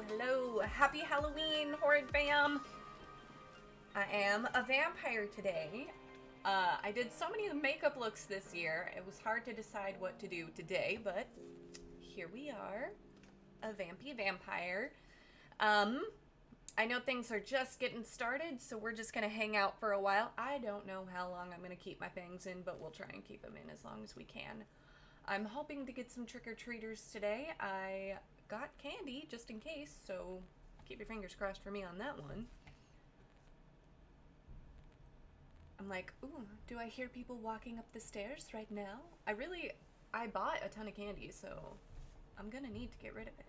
hello. Happy Halloween, Horrid Fam. I am a vampire today. I did so many makeup looks this year, it was hard to decide what to do today, but here we are, a vampy vampire. I know things are just getting started, so we're just gonna hang out for a while. I don't know how long I'm gonna keep my fangs in, but we'll try and keep them in as long as we can. I'm hoping to get some trick-or-treaters today. I got candy just in case, so keep your fingers crossed for me on that one. I'm like, ooh, do I hear people walking up the stairs right now? I bought a ton of candy, so I'm gonna need to get rid of it.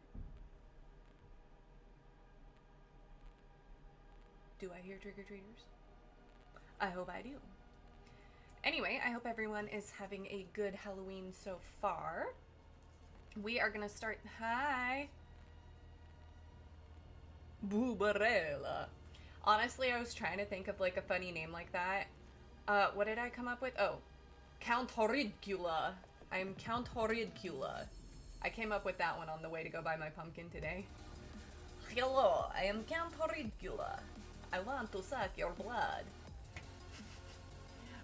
Do I hear trick-or-treaters? I hope I do. Anyway, I hope everyone is having a good Halloween so far. We are gonna start. Hi! Boobarella. Honestly, I was trying to think of like a funny name like that. What did I come up with? Oh, Count Horridcula. I am Count Horridcula. I came up with that one on the way to go buy my pumpkin today. Hello, I am Count Horridcula. I want to suck your blood.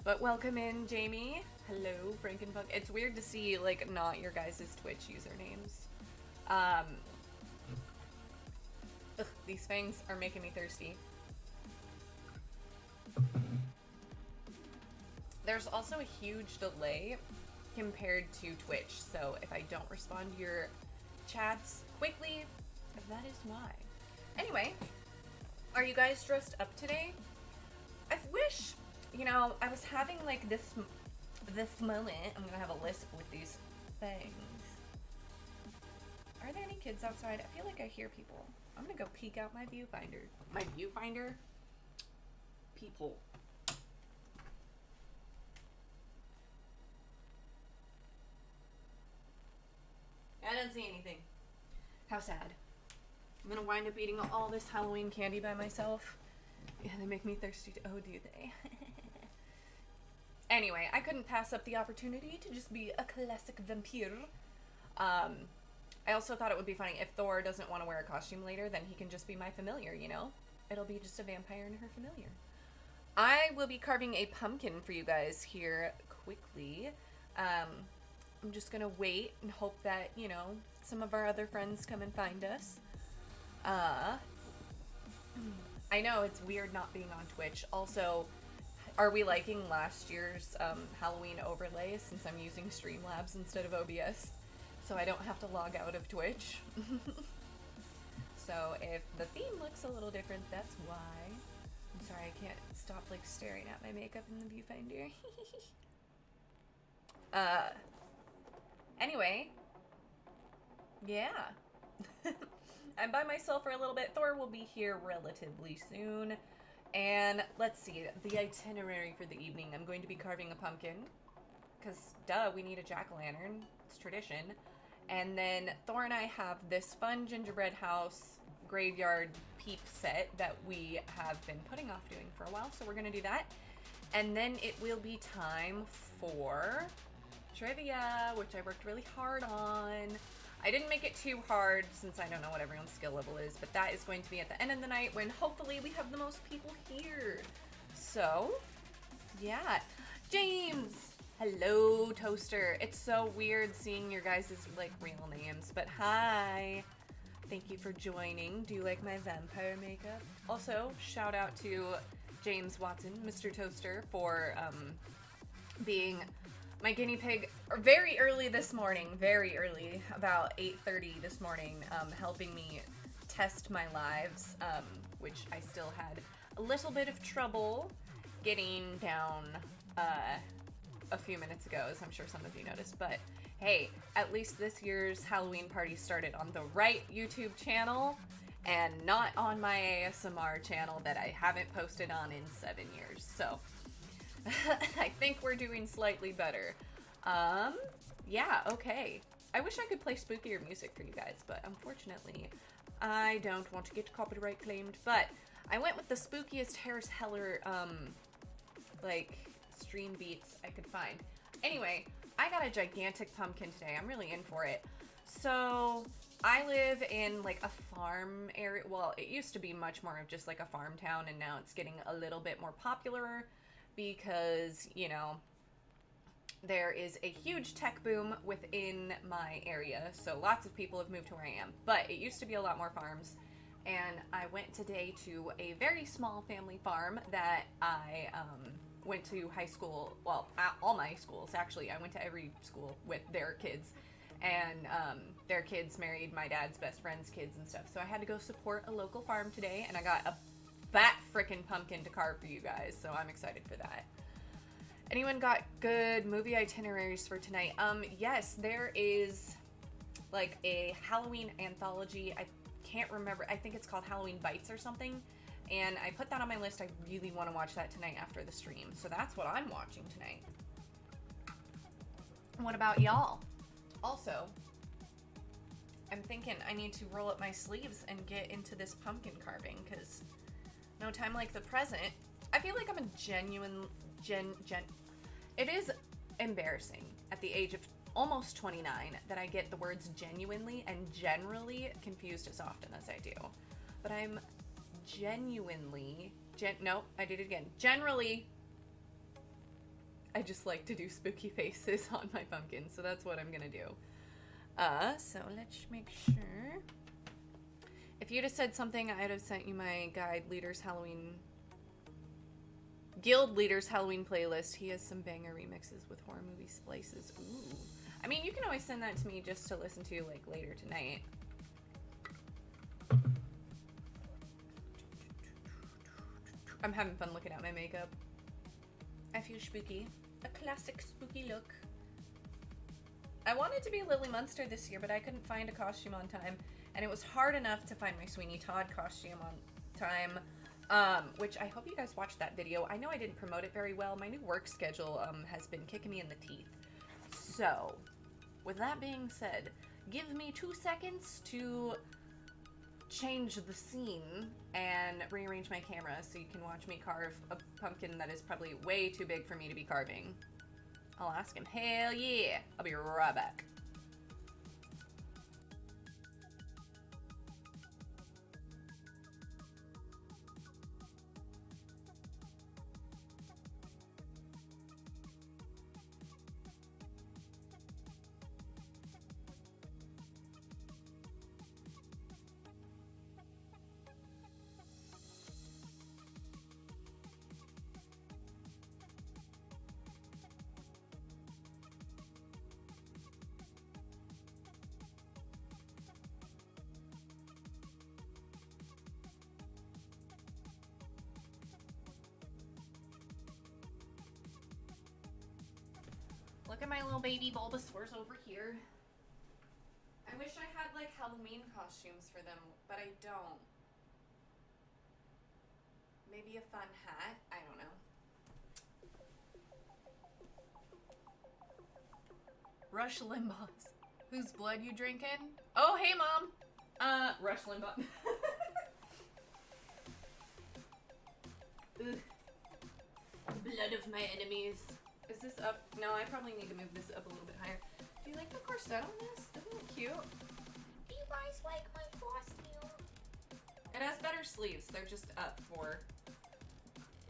But welcome in, Jamie. Hello, Frankenpunk. It's weird to see, like, not your guys' Twitch usernames. Ugh, these fangs are making me thirsty. There's also a huge delay compared to Twitch, so if I don't respond to your chats quickly, that is why. Anyway, are you guys dressed up today? I wish... You know, I was having like this moment. I'm gonna have a list with these things. Are there any kids outside? I feel like I hear people. I'm gonna go peek out my viewfinder. My viewfinder? People. I don't see anything. How sad. I'm gonna wind up eating all this Halloween candy by myself. Yeah, they make me thirsty. Oh, do they? Anyway, I couldn't pass up the opportunity to just be a classic vampire. I also thought it would be funny if Thor doesn't want to wear a costume later, then he can just be my familiar, you know? It'll be just a vampire and her familiar. I will be carving a pumpkin for you guys here quickly. I'm just gonna wait and hope that, you know, some of our other friends come and find us. I know it's weird not being on Twitch. Also, are we liking last year's Halloween overlay since I'm using Streamlabs instead of OBS? So I don't have to log out of Twitch. So if the theme looks a little different, that's why. I'm sorry, I can't stop like staring at my makeup in the viewfinder. Anyway. Yeah. I'm by myself for a little bit. Thor will be here relatively soon. And let's see, the itinerary for the evening. I'm going to be carving a pumpkin. Because, duh, we need a jack-o'-lantern. It's tradition. And then Thor and I have this fun gingerbread house graveyard peep set that we have been putting off doing for a while. So we're going to do that. And then it will be time for trivia, which I worked really hard on. I didn't make it too hard since I don't know what everyone's skill level is, but that is going to be at the end of the night when hopefully we have the most people here. So, yeah. James! Hello, Toaster. It's so weird seeing your guys' like real names, but hi. Thank you for joining. Do you like my vampire makeup? Also, shout out to James Watson, Mr. Toaster, for being my guinea pig very early this morning, very early, about 8:30 this morning, helping me test my lives, which I still had a little bit of trouble getting down a few minutes ago, as I'm sure some of you noticed. But hey, at least this year's Halloween party started on the right YouTube channel and not on my ASMR channel that I haven't posted on in 7 years. So I think we're doing slightly better. Yeah, okay. I wish I could play spookier music for you guys, but unfortunately, I don't want to get copyright claimed. But I went with the spookiest Harris Heller, like, stream beats I could find. Anyway, I got a gigantic pumpkin today. I'm really in for it. So I live in like a farm area. Well, it used to be much more of just like a farm town, and now it's getting a little bit more popular because, you know, there is a huge tech boom within my area. So lots of people have moved to where I am. But it used to be a lot more farms. And I went today to a very small family farm that I went to high school. Well, all my schools, actually. I went to every school with their kids. And their kids married my dad's best friend's kids and stuff. So I had to go support a local farm today. And I got a fat frickin' pumpkin to carve for you guys. So I'm excited for that. Anyone got good movie itineraries for tonight? Yes, there is like a Halloween anthology. I can't remember. I think it's called Halloween Bites or something. And I put that on my list. I really want to watch that tonight after the stream. So that's what I'm watching tonight. What about y'all? Also, I'm thinking I need to roll up my sleeves and get into this pumpkin carving because no time like the present. I feel like I'm a genuine It is embarrassing at the age of almost 29 that I get the words genuinely and generally confused as often as I do. But I'm genuinely, no, I did it again. Generally, I just like to do spooky faces on my pumpkin, so that's what I'm gonna do. So let's make sure. If you'd have said something, I'd have sent you my Guild Leader's Halloween playlist. He has some banger remixes with horror movie splices. Ooh. I mean, you can always send that to me just to listen to, like, later tonight. I'm having fun looking at my makeup. I feel spooky. A classic spooky look. I wanted to be Lily Munster this year, but I couldn't find a costume on time. And it was hard enough to find my Sweeney Todd costume on time. Which I hope you guys watched that video. I know I didn't promote it very well. My new work schedule has been kicking me in the teeth. So, with that being said, give me 2 seconds to change the scene and rearrange my camera so you can watch me carve a pumpkin that is probably way too big for me to be carving. I'll ask him. Hell yeah! I'll be right back. Look at my little baby Bulbasaurs over here. I wish I had, like, Halloween costumes for them, but I don't. Maybe a fun hat? I don't know. Rush Limbaugh's. Whose blood you drinking? Oh, hey, Mom! Rush Limbaugh. Ugh. Blood of my enemies. Is this up? No, I probably need to move this up a little bit higher. Do you like the corset on this? Isn't it cute? Do you guys like my costume? It has better sleeves. They're just up for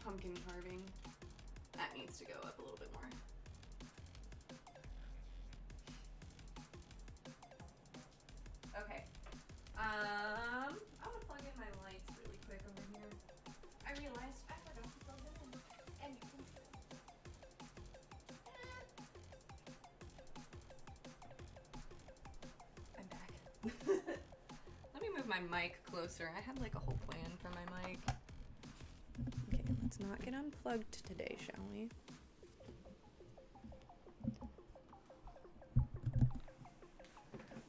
pumpkin carving. That needs to go up a little bit more. Okay. I'm gonna plug in my lights really quick over here. I realized I forgot to plug them in. And you can see. I'm back. Let me move my mic closer. I had like a whole plan for my mic. Okay, let's not get unplugged today, shall we?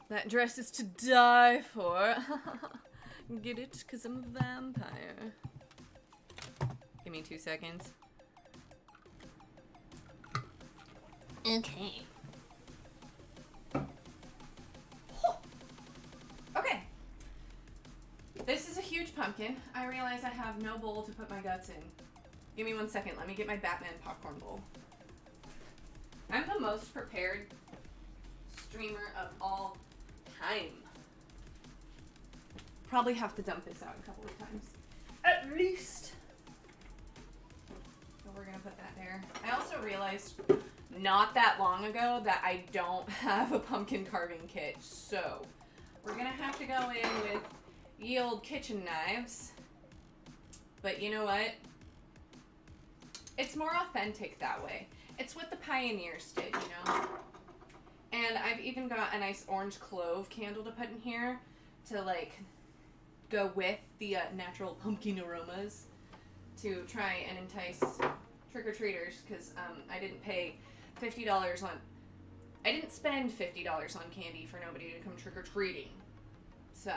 That dress is to die for. Get it? Because I'm a vampire. Give me 2 seconds. Okay. Okay. This is a huge pumpkin. I realize I have no bowl to put my guts in. Give me 1 second. Let me get my Batman popcorn bowl. I'm the most prepared streamer of all time. probably have to dump this out a couple of times. At least. So we're gonna put that there. I also realized not that long ago that I don't have a pumpkin carving kit, so we're gonna have to go in with ye old kitchen knives. But you know what? It's more authentic that way. It's what the pioneers did, you know? And I've even got a nice orange clove candle to put in here to, like, go with the natural pumpkin aromas to try and entice trick-or-treaters, because I didn't pay $50 on... I didn't spend $50 on candy for nobody to come trick-or-treating. So,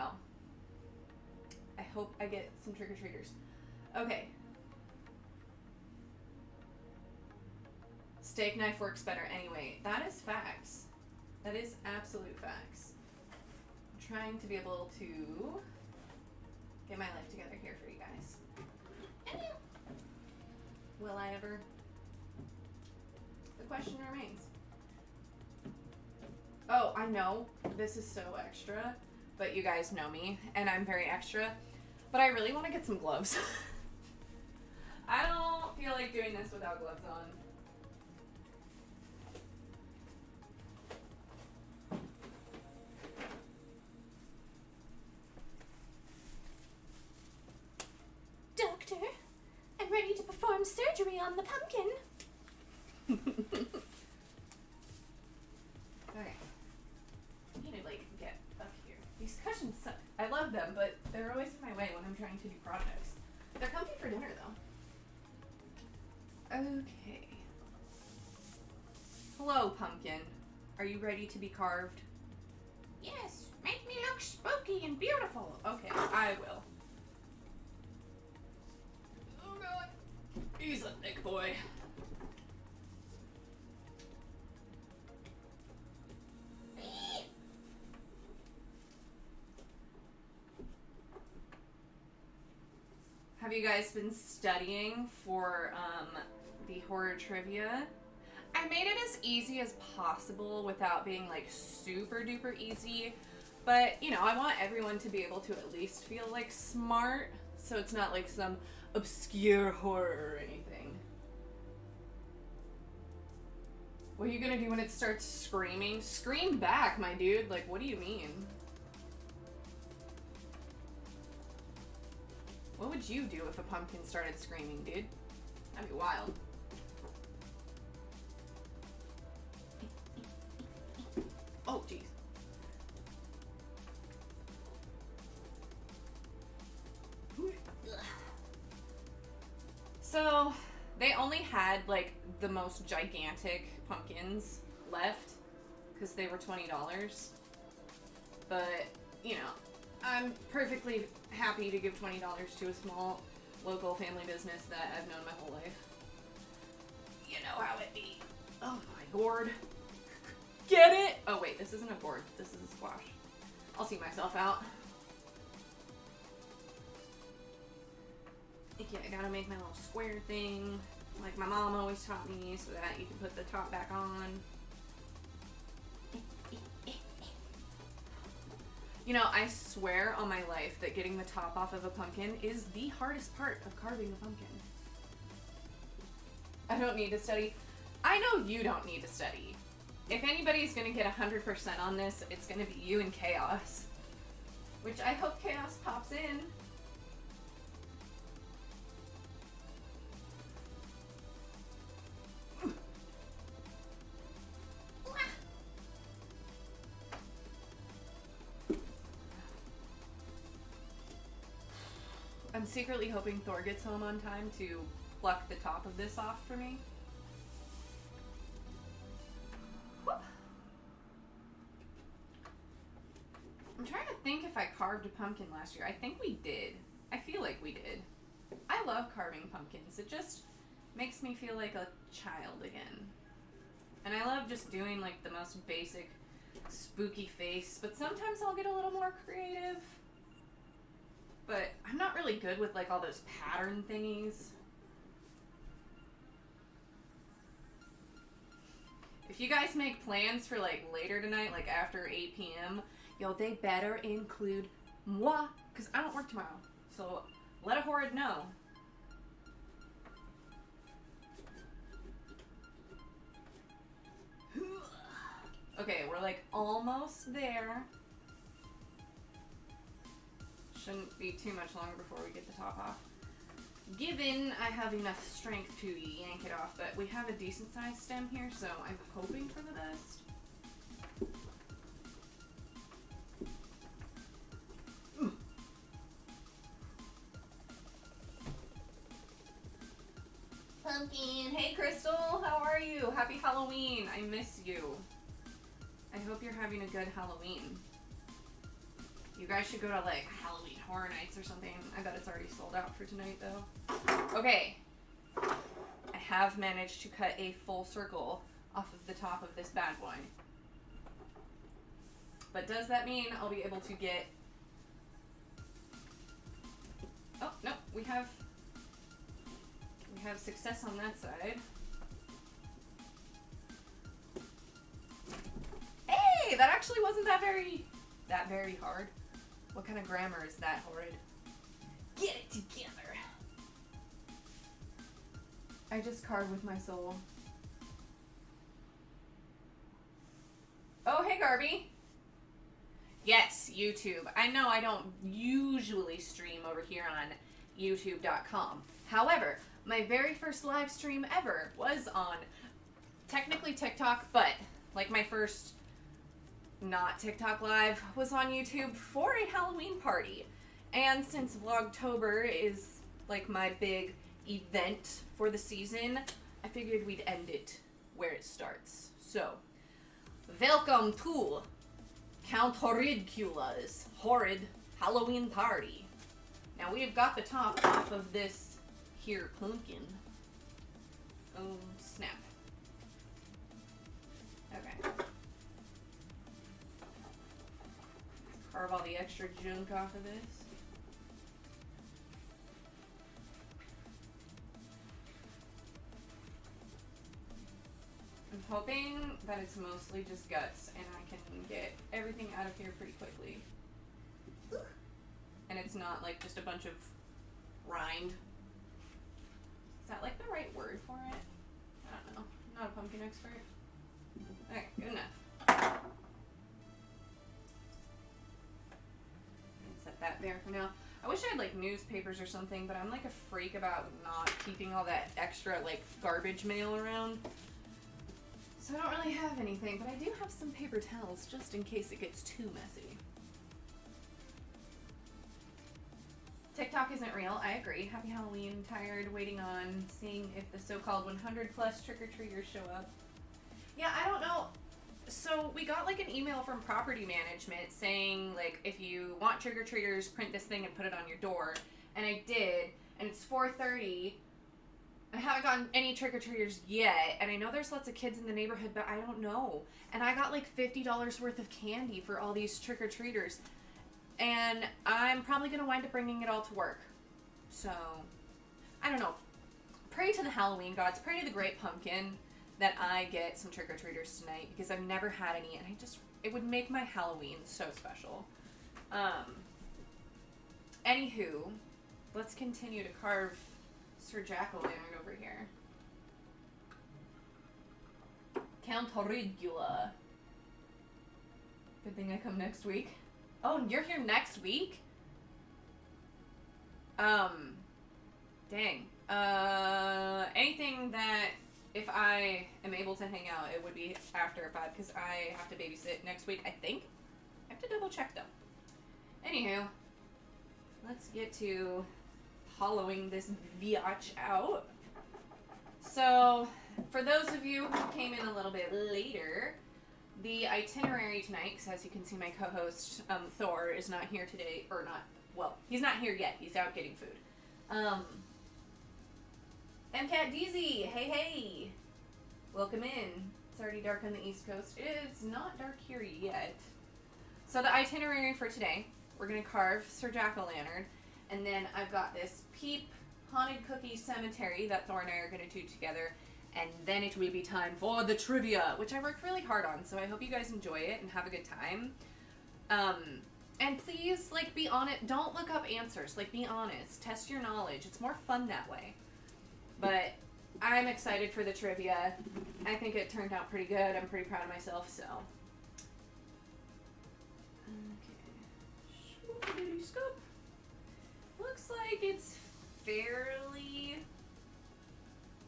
I hope I get some trick-or-treaters. Okay. Steak knife works better anyway. That is facts. That is absolute facts. I'm trying to be able to get my life together here for you guys. Will I ever? The question remains. Oh, I know this is so extra, but you guys know me, and I'm very extra. But I really want to get some gloves. I don't feel like doing this without gloves on. Doctor, I'm ready to perform surgery on the pumpkin. Okay. I need to, like, get up here. These cushions suck. I love them, but they're always in my way when I'm trying to do projects. They're comfy for dinner, though. Okay. Hello, pumpkin. Are you ready to be carved? Yes, make me look spooky and beautiful. Okay, I will. Oh, God. He's a thick boy. Have you guys been studying for the horror trivia? I made it as easy as possible without being like super duper easy, but you know, I want everyone to be able to at least feel like smart, so it's not like some obscure horror or anything. What are you gonna do when it starts screaming? Scream back, my dude. Like, what do you mean? What would you do if a pumpkin started screaming, dude? That'd be wild. Oh, jeez. So, they only had, like, the most gigantic pumpkins left, because they were $20. But, you know, I'm perfectly happy to give $20 to a small local family business that I've known my whole life. You know how it be. Oh my gourd. Get it? Oh wait, this isn't a gourd. This is a squash. I'll see myself out. Okay, I gotta make my little square thing, like my mom always taught me, so that you can put the top back on. You know, I swear on my life that getting the top off of a pumpkin is the hardest part of carving a pumpkin. I don't need to study. I know you don't need to study. If anybody's gonna get 100% on this, it's gonna be you and Chaos. Which I hope Chaos pops in. I'm secretly hoping Thor gets home on time to pluck the top of this off for me. I'm trying to think if I carved a pumpkin last year. I think we did. I feel like we did. I love carving pumpkins. It just makes me feel like a child again. And I love just doing like the most basic spooky face, but sometimes I'll get a little more creative. But I'm not really good with like all those pattern thingies. If you guys make plans for like later tonight, like after 8 p.m., yo, they better include moi, because I don't work tomorrow. So let a horrid know. Okay, we're like almost there. Shouldn't be too much longer before we get the top off. Given I have enough strength to yank it off, but we have a decent sized stem here, so I'm hoping for the best. Pumpkin. Hey Crystal, how are you? Happy Halloween. I miss you. I hope you're having a good Halloween. You guys should go to like Halloween Horror Nights or something. I bet it's already sold out for tonight though. Okay. I have managed to cut a full circle off of the top of this bad boy. But does that mean I'll be able to get... Oh, no, we have success on that side. Hey, that actually wasn't that very hard. What kind of grammar is that, Horrid? Get it together. I just carved with my soul. Oh, hey, Garby. Yes, YouTube. I know I don't usually stream over here on youtube.com. However, my very first live stream ever was on technically TikTok, but like my first not TikTok live was on YouTube for a Halloween party. And since Vlogtober is like my big event for the season, I figured we'd end it where it starts. So, welcome to Count Horridcula's Horrid Halloween Party. Now we've got the top off of this here pumpkin. Oh, snap. Okay. Carve all the extra junk off of this. I'm hoping that it's mostly just guts and I can get everything out of here pretty quickly. And it's not like just a bunch of rind. Is that like the right word for it? I don't know. I'm not a pumpkin expert. Okay, good enough. Set that there for now. I wish I had like newspapers or something, but I'm like a freak about not keeping all that extra like garbage mail around. So I don't really have anything, but I do have some paper towels just in case it gets too messy. TikTok isn't real, I agree. Happy Halloween, tired, waiting on seeing if the so-called 100 plus trick-or-treaters show up. Yeah, I don't know. So we got like an email from property management saying like if you want trick-or-treaters, print this thing and put it on your door. And I did, and it's 4:30. I haven't gotten any trick-or-treaters yet, and I know there's lots of kids in the neighborhood, but I don't know. And I got like $50 worth of candy for all these trick-or-treaters. And I'm probably going to wind up bringing it all to work. So, I don't know. Pray to the Halloween gods, pray to the great pumpkin that I get some trick-or-treaters tonight, because I've never had any, and it would make my Halloween so special. Anywho, let's continue to carve Sir Jack-o'-lantern over here. Count Horridcula. Good thing I come next week. Oh, you're here next week? Dang. Anything that, if I am able to hang out, it would be after 5, because I have to babysit next week, I think. I have to double check, though. Anywho, let's get to hollowing this biatch out. So, for those of you who came in a little bit later, the itinerary tonight, because as you can see, my co-host, Thor, is not here today, or not, well, he's not here yet. He's out getting food. MCAT DZ, hey. Welcome in. It's already dark on the East Coast. It's not dark here yet. So the itinerary for today, we're going to carve Sir Jack-o'-lantern, and then I've got this Peep Haunted Cookie Cemetery that Thor and I are going to do together. And then it will be time for the trivia, which I worked really hard on, so I hope you guys enjoy it and have a good time. And please, like, be honest. Don't look up answers. Like, be honest. Test your knowledge. It's more fun that way. But I'm excited for the trivia. I think it turned out pretty good. I'm pretty proud of myself, so. Okay. Scoop. Looks like it's fairly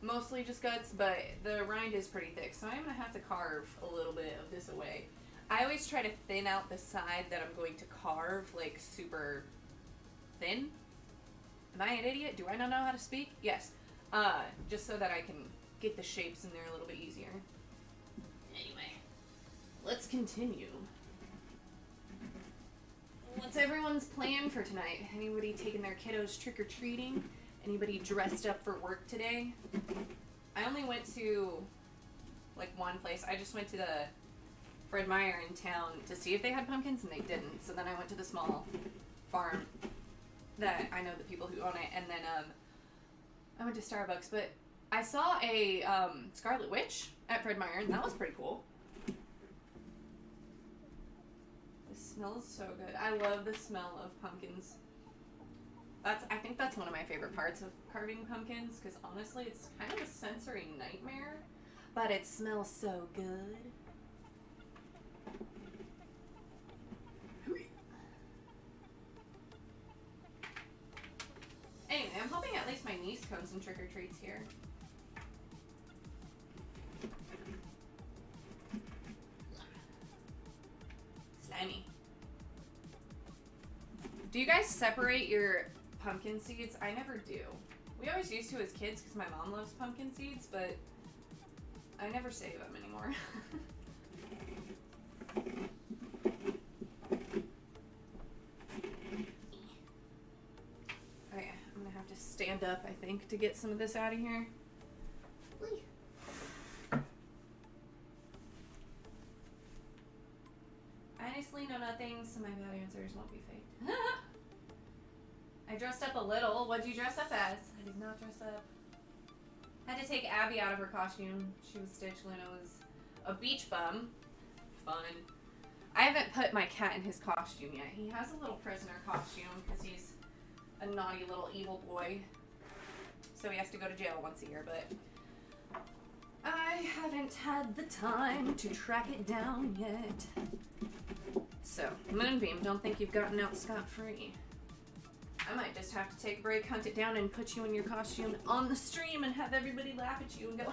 mostly just guts, but the rind is pretty thick, so I'm going to have to carve a little bit of this away. I always try to thin out the side that I'm going to carve, like, super thin. Am I an idiot? Do I not know how to speak? Yes. Just so that I can get the shapes in there a little bit easier. Anyway, let's continue. What's everyone's plan for tonight? Anybody taking their kiddos trick-or-treating? Anybody dressed up for work today? I only went to, like, one place. I just went to the Fred Meyer in town to see if they had pumpkins, and they didn't. So then I went to the small farm that I know the people who own it, and then I went to Starbucks. But I saw a Scarlet Witch at Fred Meyer, and that was pretty cool. This smells so good. I love the smell of pumpkins. I think that's one of my favorite parts of carving pumpkins, because honestly, it's kind of a sensory nightmare, but it smells so good. Anyway, I'm hoping at least my niece comes and trick-or-treats here. Slimy. Do you guys separate your pumpkin seeds? I never do. We always used to as kids because my mom loves pumpkin seeds, but I never save them anymore. Okay, I'm gonna have to stand up, I think, to get some of this out of here. I honestly know nothing, so my bad answers won't be faked. I dressed up a little. What'd you dress up as? I did not dress up. Had to take Abby out of her costume. She was Stitch. Luna was a beach bum. Fun. I haven't put my cat in his costume yet. He has a little prisoner costume because he's a naughty little evil boy. So he has to go to jail once a year, but I haven't had the time to track it down yet. So, Moonbeam, don't think you've gotten out scot-free. I might just have to take a break, hunt it down, and put you in your costume on the stream and have everybody laugh at you and go,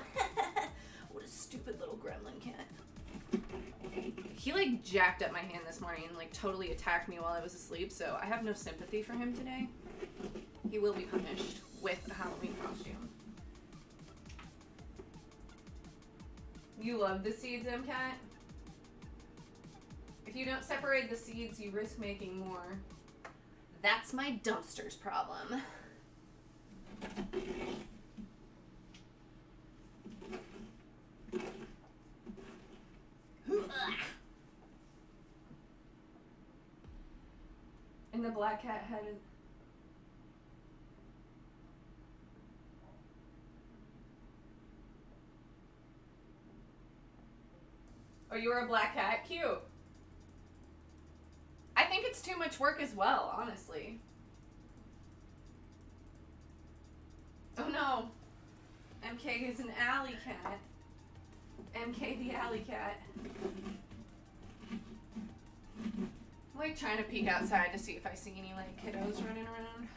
what a stupid little gremlin cat. He, like, jacked up my hand this morning and, like, totally attacked me while I was asleep, so I have no sympathy for him today. He will be punished with a Halloween costume. You love the seeds, MCat? If you don't separate the seeds, you risk making more. That's my dumpster's problem. And the black cat had a... Oh, you were a black cat? Cute. I think it's too much work as well, honestly. Oh no. MK is an alley cat. MK the alley cat. I'm like trying to peek outside to see if I see any like kiddos running around.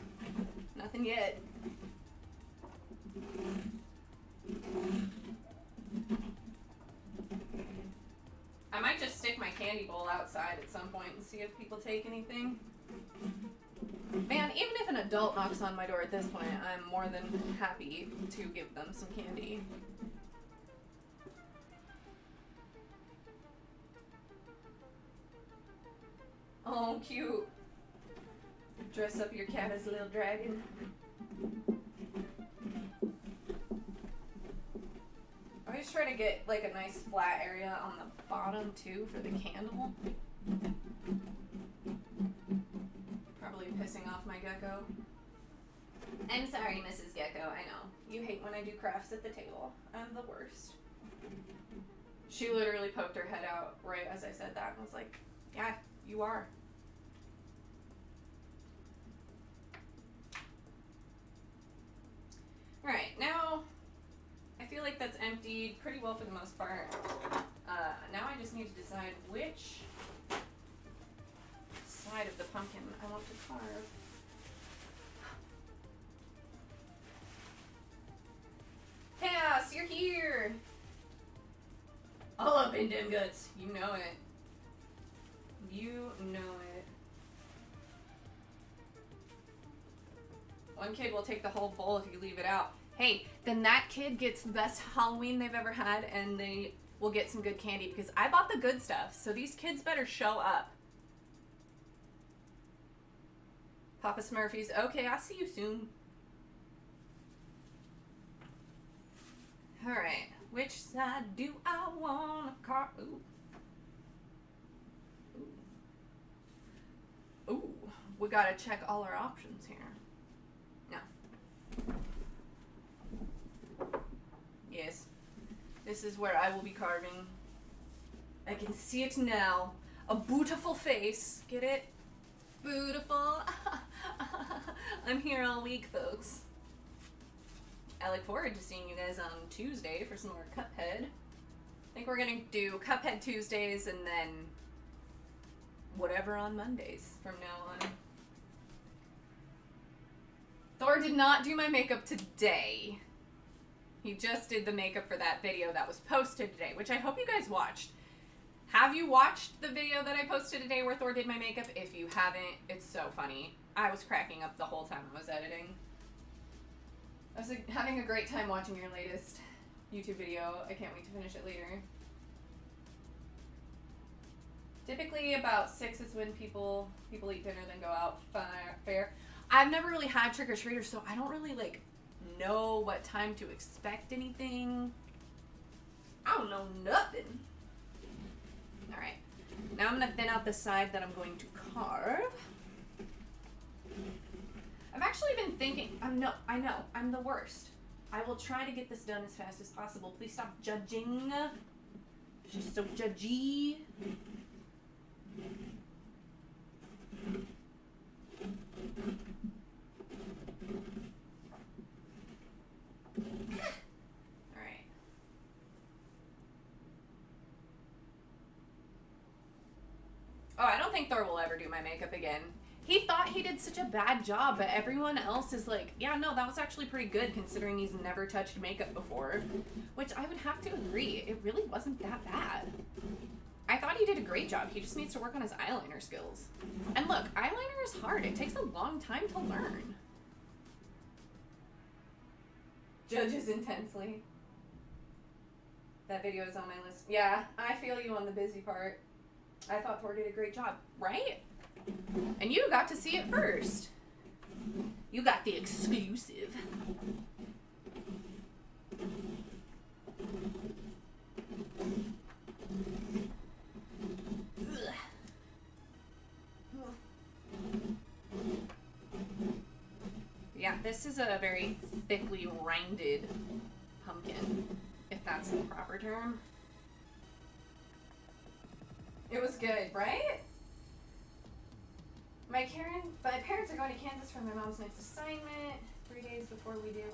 Nothing yet. I might just stick my candy bowl outside at some point and see if people take anything. Man, even if an adult knocks on my door at this point, I'm more than happy to give them some candy. Oh, cute. Dress up your cat as a little dragon. I always try to get like a nice flat area on the bottom too for the candle. Probably pissing off my gecko. I'm sorry, Mrs. Gecko. I know. You hate when I do crafts at the table. I'm the worst. She literally poked her head out right as I said that and was like, yeah, you are. did pretty well for the most part. Now I just need to decide which side of the pumpkin I want to carve. Chaos, you're here! All up in them guts. You know it. You know it. One kid will take the whole bowl if you leave it out. Hey, then that kid gets the best Halloween they've ever had, and they will get some good candy because I bought the good stuff, so these kids better show up. Papa Smurfy's. Okay, I'll see you soon. Alright, which side do I want to carve? Ooh. Ooh. Ooh, we gotta check all our options here. No. Yes. This is where I will be carving. I can see it now. A beautiful face. Get it? Beautiful. I'm here all week, folks. I look forward to seeing you guys on Tuesday for some more Cuphead. I think we're gonna do Cuphead Tuesdays and then whatever on Mondays from now on. Thor did not do my makeup today. He just did the makeup for that video that was posted today, which I hope you guys watched. Have you watched the video that I posted today where Thor did my makeup? If you haven't, it's so funny. I was cracking up the whole time I was editing. I was having a great time watching your latest YouTube video. I can't wait to finish it later. Typically about 6 is when people eat dinner, then go out fair. I've never really had trick-or-treaters, so I don't really know what time to expect anything. I don't know nothing. Alright. Now I'm gonna thin out the side that I'm going to carve. I've actually been thinking, I know, I'm the worst. I will try to get this done as fast as possible. Please stop judging. She's so judgy. Alright. Oh, I don't think Thor will ever do my makeup again. He thought he did such a bad job, but everyone else is like, yeah, no, that was actually pretty good considering he's never touched makeup before. Which I would have to agree, it really wasn't that bad. I thought he did a great job. He just needs to work on his eyeliner skills. And look, eyeliner is hard. It takes a long time to learn. Judges intensely. That video is on my list. Yeah, I feel you on the busy part. I thought Thor did a great job, right? And you got to see it first. You got the exclusive. Yeah, this is a very thickly rinded pumpkin, if that's the proper term. It was good, right? My parents are going to Kansas for my mom's next assignment. 3 days before we do.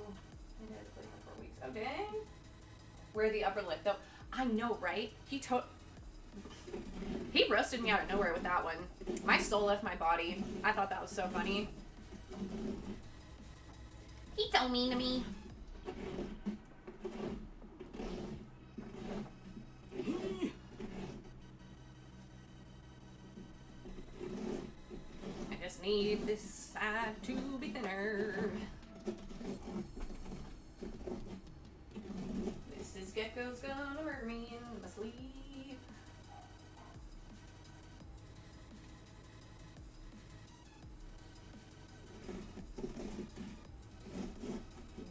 My dad's playing for 4 weeks. Oh, dang. Wear the upper lip, though. I know, right? He roasted me out of nowhere with that one. My soul left my body. I thought that was so funny. He's so mean to me. I just need this side to be thinner. Mrs. Gecko's gonna murder me in my sleep.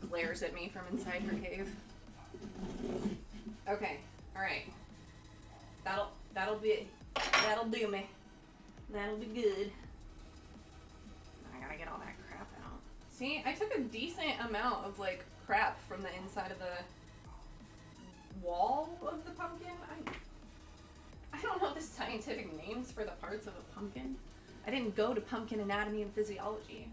Glares at me from inside her cave. Okay, alright. That'll do me. That'll be good. I gotta get all that crap out. See, I took a decent amount of crap from the inside of the wall of the pumpkin. I don't know the scientific names for the parts of a pumpkin. I didn't go to pumpkin anatomy and physiology.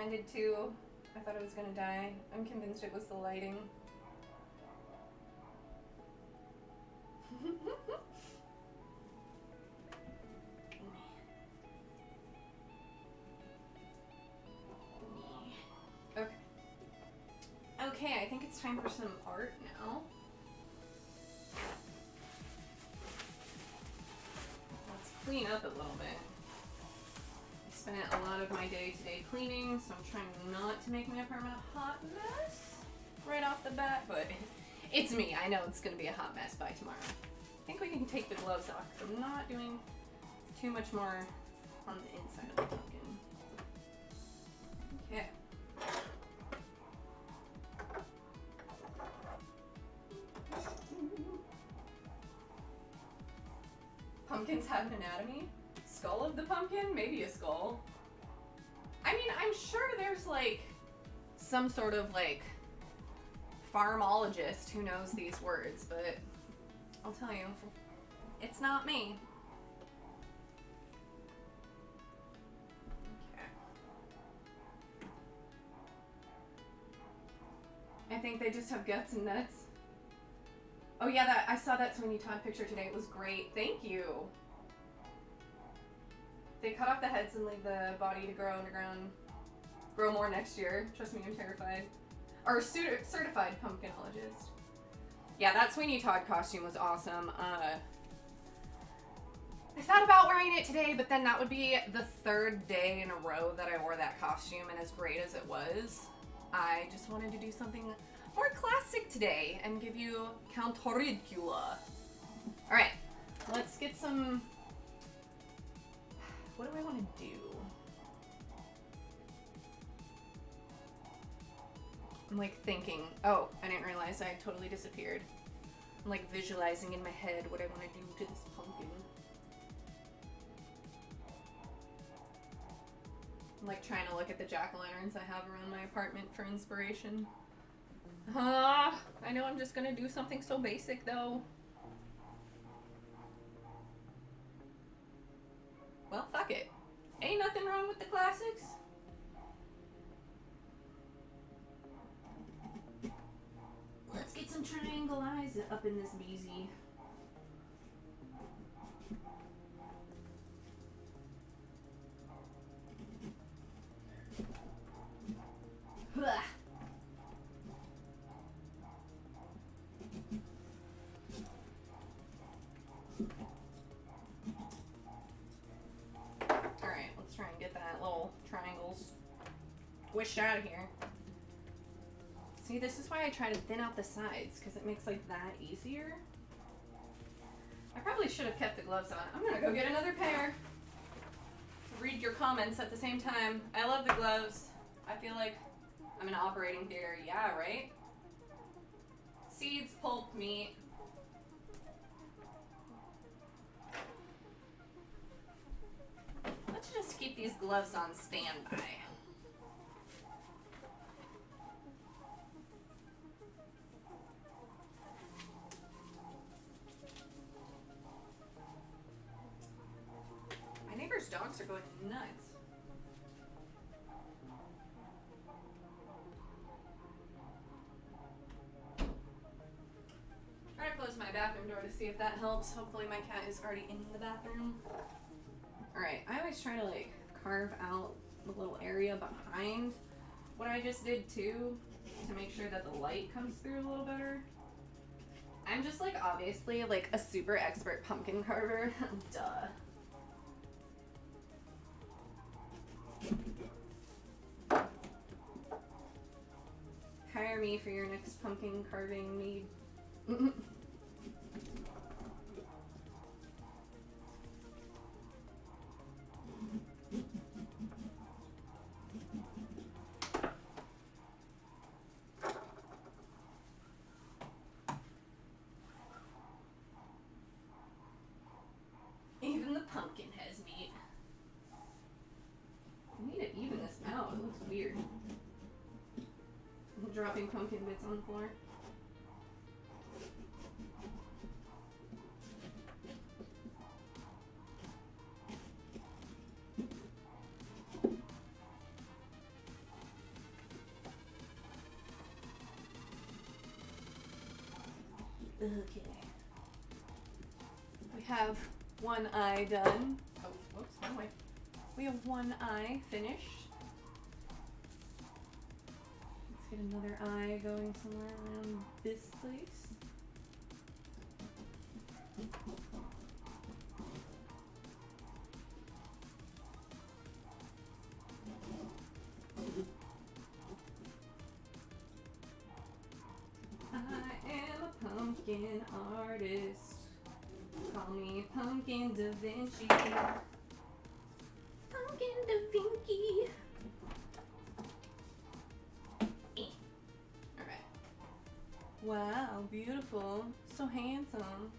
Mine did too. I thought it was gonna die. I'm convinced it was the lighting. Okay. Okay, I think it's time for some art now. Let's clean up a little bit. I spent a lot of my day today cleaning, so I'm trying not to make my apartment a hot mess right off the bat, but it's me. I know it's going to be a hot mess by tomorrow. I think we can take the gloves off, because I'm not doing too much more on the inside of the pumpkin. Okay. Pumpkins have an anatomy? Skull of the pumpkin? Maybe a skull. I mean, I'm sure there's like some sort of like farmologist who knows these words, but I'll tell you, it's not me. Okay. I think they just have guts and nuts. Oh yeah, I saw that Sweeney Todd picture today. It was great. Thank you. They cut off the heads and leave the body to grow underground. Grow more next year. Trust me, I'm terrified. Or certified pumpkinologist. Yeah, that Sweeney Todd costume was awesome. I thought about wearing it today, but then that would be the third day in a row that I wore that costume, and as great as it was, I just wanted to do something more classic today and give you Count Horridcula. Alright, let's get some... What do I want to do? I'm like thinking, oh, I didn't realize I totally disappeared. I'm like visualizing in my head what I want to do to this pumpkin. I'm like trying to look at the jack-o'-lanterns I have around my apartment for inspiration. I know I'm just gonna do something so basic though. Well, fuck it. Ain't nothing wrong with the classics. Let's get some triangle eyes up in this beezy. Blah. Alright, let's try and get that little triangles squished out of here. See, this is why I try to thin out the sides, because it makes like that easier. I probably should have kept the gloves on. I'm gonna go get another pair. Read your comments at the same time. I love the gloves. I feel like I'm in an operating theater. Yeah, right? Seeds, pulp, meat. Let's just keep these gloves on standby. My neighbor's dogs are going nuts. Try to close my bathroom door to see if that helps. Hopefully my cat is already in the bathroom. Alright, I always try to like carve out the little area behind what I just did too, to make sure that the light comes through a little better. I'm just like obviously like a super expert pumpkin carver. Duh. Hire me for your next pumpkin carving need. Even the pumpkin has meat. I need to even this out. It looks weird. I'm dropping pumpkin bits on the floor. Okay. We have one eye done. Oh, whoops, wrong way. We have one eye finished. Let's get another eye going somewhere around this place. I am a pumpkin artist. Call me Pumpkin Da Vinci. Pumpkin Da Vinci. Alright. Wow, beautiful. So handsome.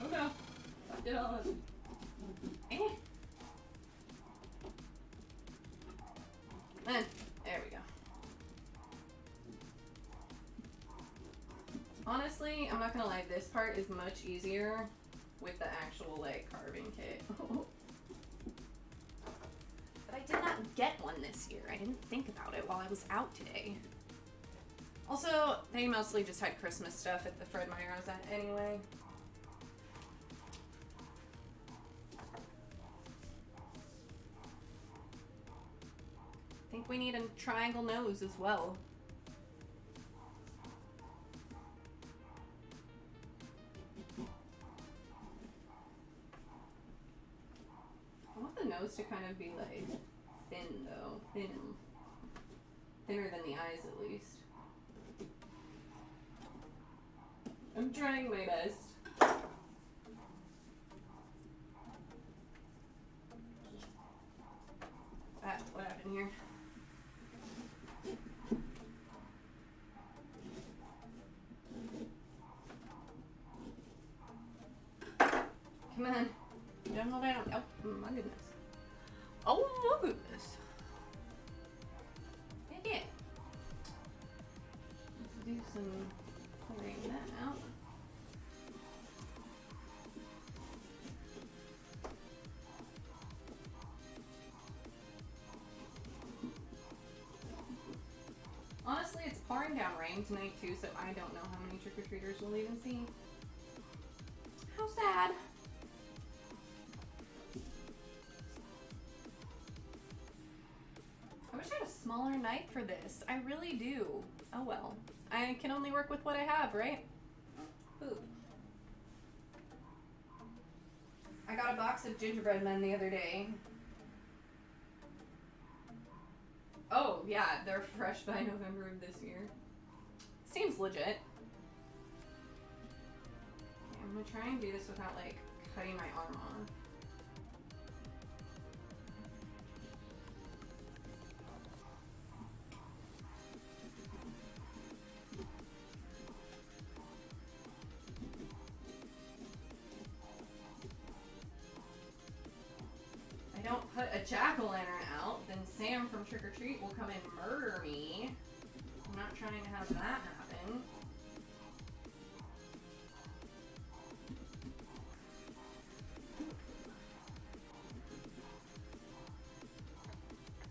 Oh no. Fucked it all up. Eh. And there we go. Honestly, I'm not gonna lie, this part is much easier with the actual like carving kit. But I did not get one this year. I didn't think about it while I was out today. Also, they mostly just had Christmas stuff at the Fred Meyer I was at anyway. I think we need a triangle nose as well. I want the nose to kind of be like thin though. Thinner than the eyes at least. I'm trying my best. What happened here? Come on. Don't hold down. Oh, my goodness. Oh, my goodness. Yeah. Let's do some clearing that out. Honestly, it's pouring down rain tonight too, so I don't know how many trick-or-treaters we'll even see. How sad. I wish I had a smaller knife for this. I really do. Oh well. I can only work with what I have, right? Ooh. I got a box of gingerbread men the other day. Oh, yeah, they're fresh by November of this year. Seems legit. Okay, I'm gonna try and do this without, like, cutting my arm off. I don't put a jack-o'-lantern out, then Sam from Trick or Treat will come and murder me. I'm not trying to have that happen.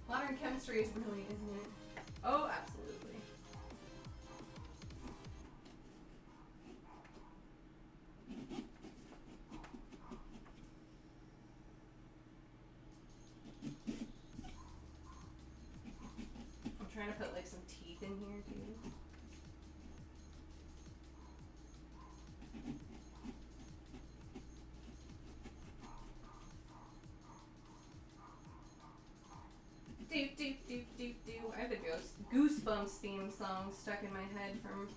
Modern chemistry is brilliant, isn't it? Oh, absolutely. I'm trying to put like some teeth in here too. Do do do do do. I have a Goosebumps theme song stuck in my head from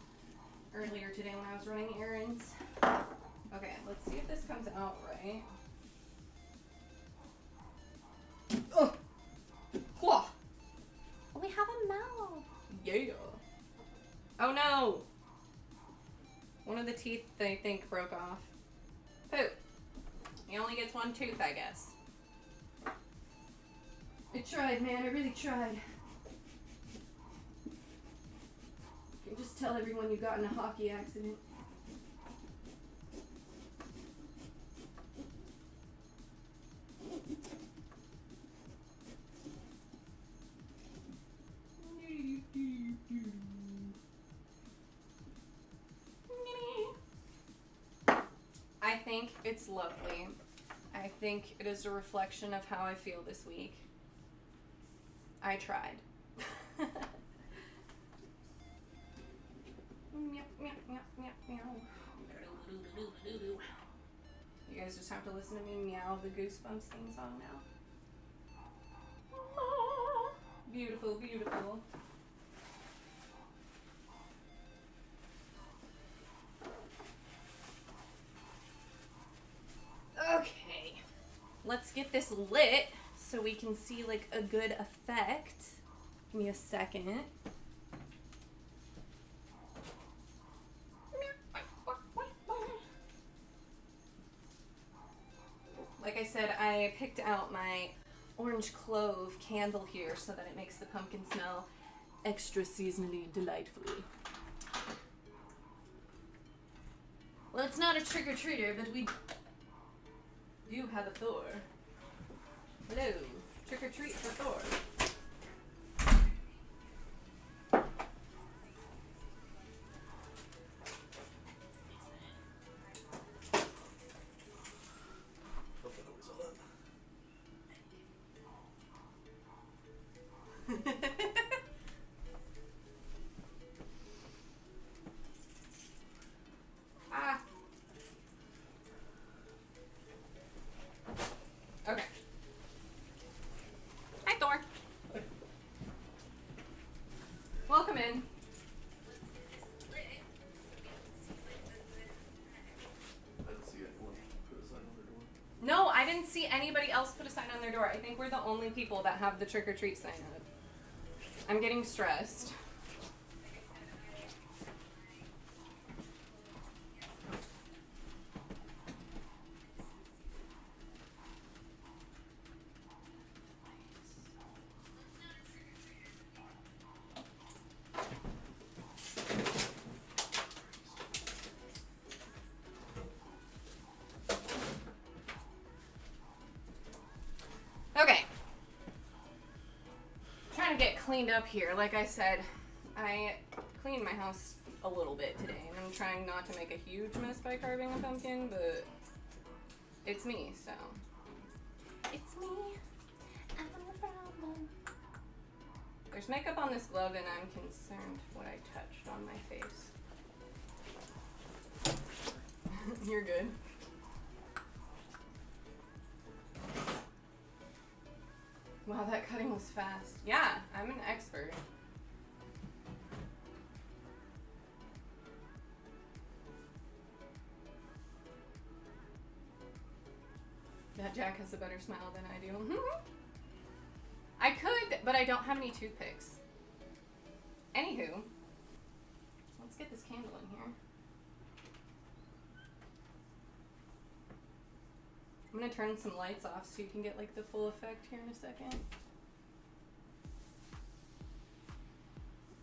earlier today when I was running errands. Okay, let's see if this comes out right. Oh! Whoa! We have a mouth. Yeah. Oh no! One of the teeth, I think, broke off. Poop. He only gets one tooth, I guess. I tried, man. I really tried. You can just tell everyone you got in a hockey accident. think it's lovely. I think it is a reflection of how I feel this week. I tried. Meow, meow, meow, meow, meow. You guys just have to listen to me meow the Goosebumps theme song now. Beautiful, beautiful. Okay, let's get this lit so we can see like a good effect. Give me a second. Like I said, I picked out my orange clove candle here so that it makes the pumpkin smell extra seasonally delightfully. Well, it's not a trick-or-treater, but we do have a Thor. Hello, trick-or-treat for Thor. Ah. Okay. Hi, Thor. Welcome in. No, I didn't see anybody else put a sign on their door. I think we're the only people that have the trick-or-treat sign up. I'm getting stressed. Okay. Trying to get cleaned up here. Like I said, I cleaned my house a little bit today, and I'm trying not to make a huge mess by carving a pumpkin, but it's me, so. It's me. I'm the problem. There's makeup on this glove, and I'm concerned what I touched on my face. You're good. Wow, that cutting was fast. Yeah, I'm an expert. That Jack has a better smile than I do. I could, but I don't have any toothpicks. Anywho, let's get this candle in here. I'm gonna turn some lights off so you can get like the full effect here in a second.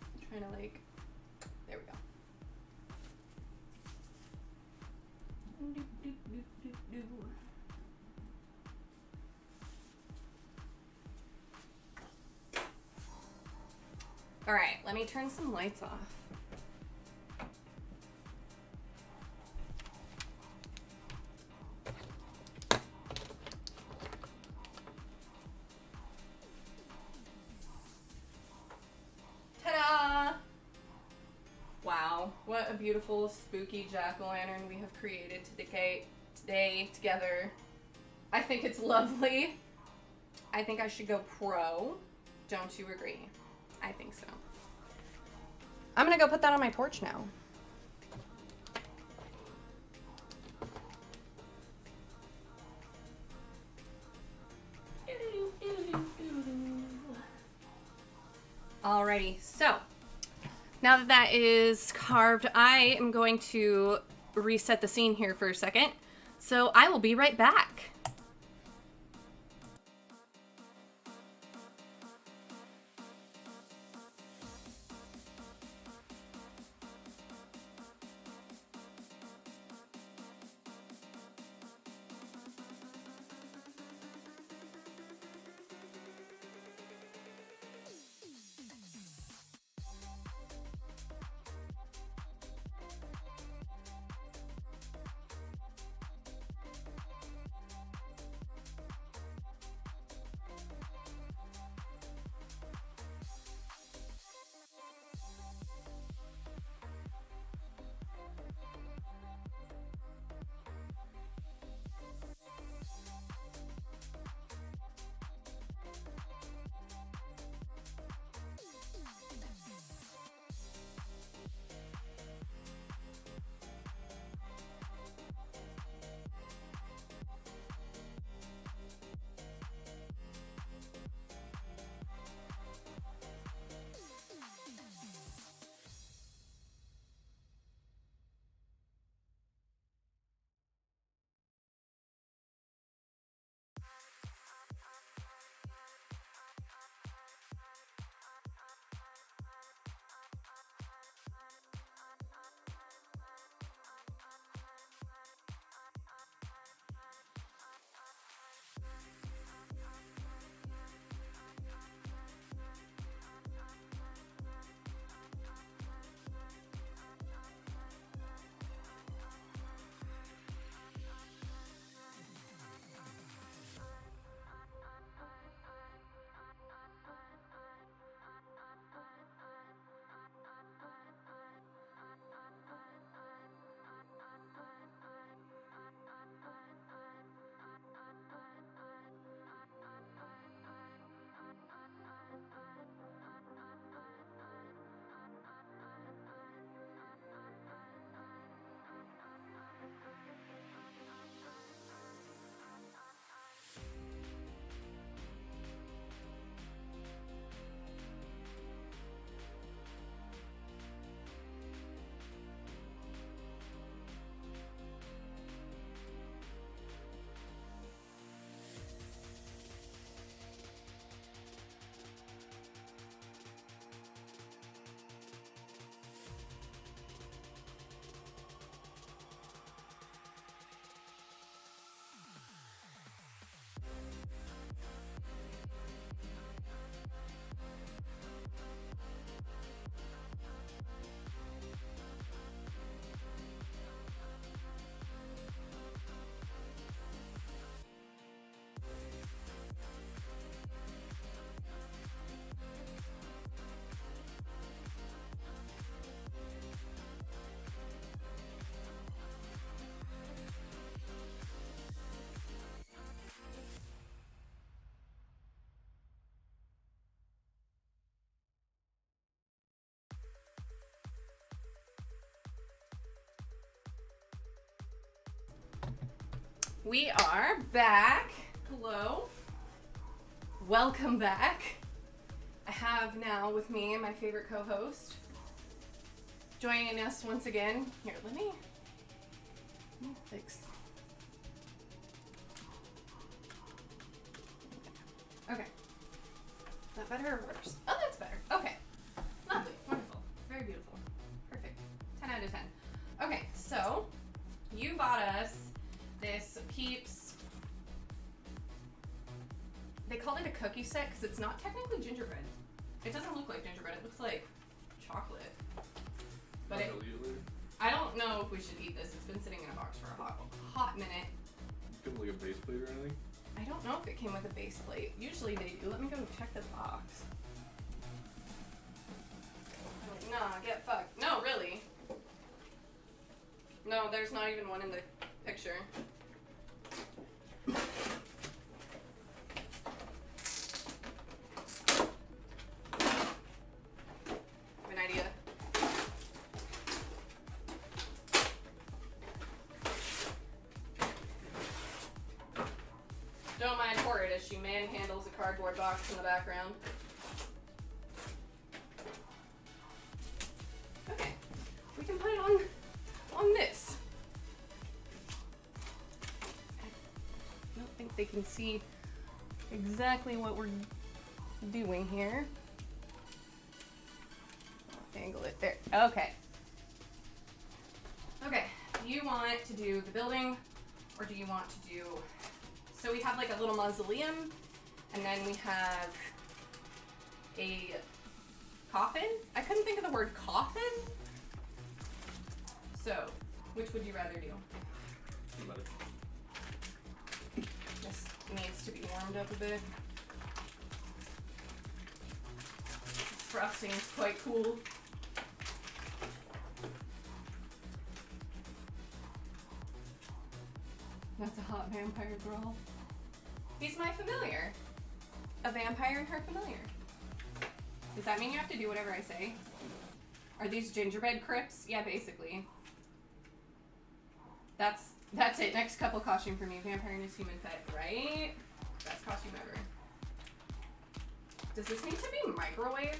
I'm trying to like, there we go. All right, let me turn some lights off. Ta-da! Wow, what a beautiful spooky jack-o'-lantern we have created today together. I think it's lovely. I think I should go pro. Don't you agree? I think so. I'm gonna go put that on my porch now. Alrighty, so now that that is carved, I am going to reset the scene here for a second. So I will be right back. We are back. Hello. Welcome back. I have now with me my favorite co-host joining us once again. Here, let me fix. Okay. Is that better or worse? Oh, that's better. Okay. Lovely. Wonderful. Very beautiful. Perfect. 10 out of 10. Okay, so you bought us this Peeps. They called it a cookie set because it's not technically gingerbread. It doesn't look like gingerbread. It looks like chocolate. But I don't know if we should eat this. It's been sitting in a box for a hot minute. Come with like a base plate or anything? I don't know if it came with a base plate. Usually they do. Let me go check the box. Nah, get fucked. No, really. No, there's not even one in the picture. An idea. Don't mind Horrid as she manhandles a cardboard box in the background. Okay, we can put it on this. I don't think they can see exactly what we're doing here. I'll angle it there. Okay. Okay, do you want to do the building or do you want to do... So we have like a little mausoleum and then we have a coffin? I couldn't think of the word coffin. So, which would you rather do? This needs to be warmed up a bit. Frosting is quite cool. That's a hot vampire girl. He's my familiar. A vampire and her familiar. Does that mean you have to do whatever I say? Are these gingerbread crypts? Yeah, basically. That's it. Next couple costume for me. Vampire and his human pet, right? Best costume ever. Does this need to be microwaved?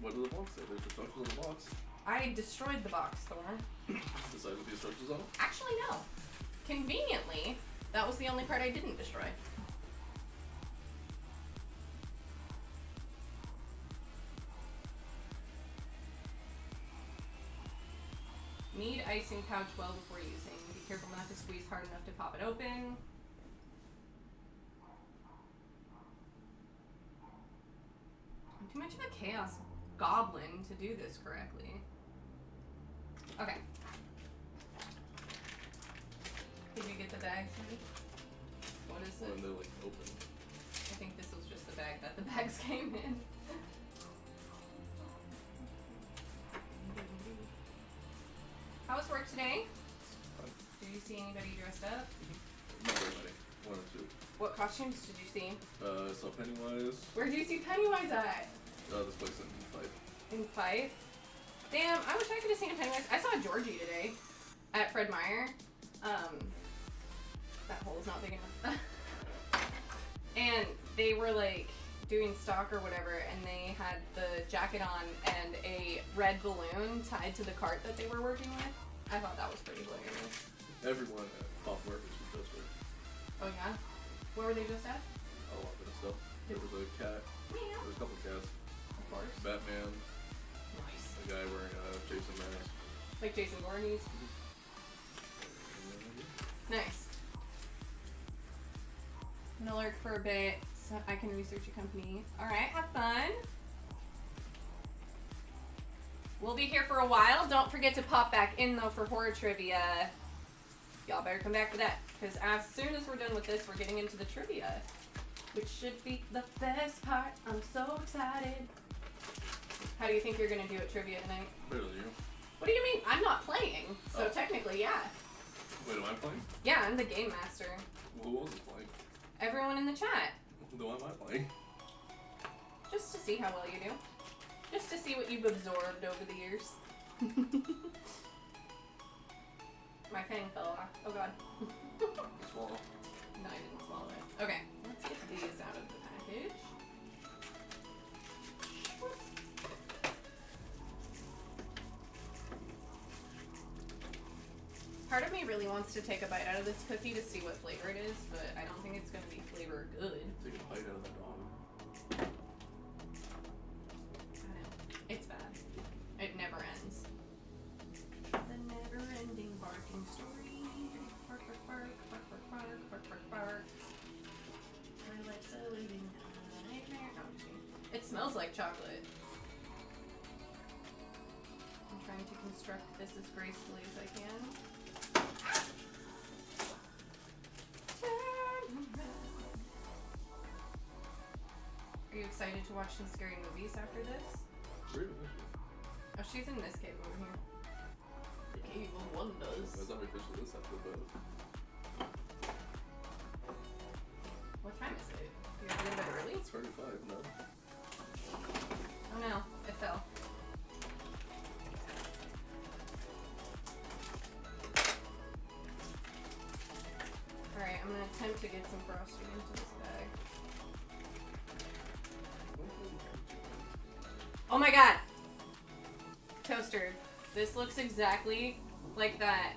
What does the box say? There's instructions on the box. I destroyed the box, Thor. Decide what the instructions on? Actually, no. Conveniently, that was the only part I didn't destroy. Knead icing pouch well before using. Be careful not to squeeze hard enough to pop it open. I'm too much of a chaos goblin to do this correctly. Okay. Did you get the bag, Cindy? What is When this? they're like open. I think this was just the bag that the bags came in. How was work today? Fine. Did you see anybody dressed up? Not very many. One or two. What costumes did you see? I saw Pennywise. Where did you see Pennywise at? This place in Fife. In Fife? Damn, I wish I could have seen a Pennywise. I saw Georgie today at Fred Meyer. That hole is not big enough. And they were like doing stock or whatever, and they had the jacket on and a red balloon tied to the cart that they were working with. I thought that was pretty hilarious. Everyone at Pop Markets was just there. Oh yeah? Where were they just at? A lot of stuff. There was a cat. Yeah. There was a couple cats. Of course. Batman. Nice. A guy wearing a Jason mask. Like Jason Voorhees. Nice. I'm gonna lurk for a bit so I can research a company. Alright, have fun. We'll be here for a while. Don't forget to pop back in though for horror trivia. Y'all better come back for that. Because as soon as we're done with this, we're getting into the trivia. Which should be the best part. I'm so excited. How do you think you're gonna do at trivia tonight? Better than you. What do you mean? I'm not playing. So Oh. technically, yeah. Wait, am I playing? Yeah, I'm the game master. Who else is playing? Everyone in the chat. Who am I playing? Just to see how well you do. Just to see what you've absorbed over the years. My fang fell off. Oh god. Swallow. No, I didn't swallow it. Okay, let's get these out of the package. Part of me really wants to take a bite out of this cookie to see what flavor it is, but I don't think it's going to be flavor good. Take a bite out of that dog. I know. It's bad. It never ends. The never-ending barking story. Bark, bark, bark, bark, bark, bark, bark, bark, bark. We're like so living a nightmare. Oh, gee. It smells like chocolate. I'm trying to construct this as gracefully as I can. Are you excited to watch some scary movies after this? Really? Oh, she's in this cave over here. The cave of wonders. I thought we finished this after the boat. What time is it? You have to go to bed early? It's 35, no? Oh no, it fell. Alright, I'm gonna attempt to get some frosting into this bag. Oh my god! Toaster. This looks exactly like that,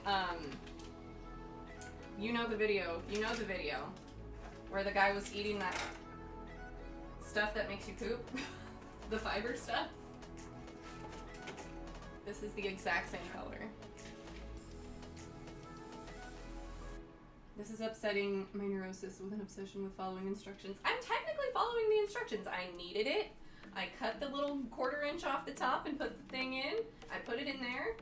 you know the video where the guy was eating that stuff that makes you poop? The fiber stuff? This is the exact same color. This is upsetting my neurosis with an obsession with following instructions. I'm technically following the instructions. I needed it. I cut the little 1/4 inch off the top and put the thing in. I put it in there.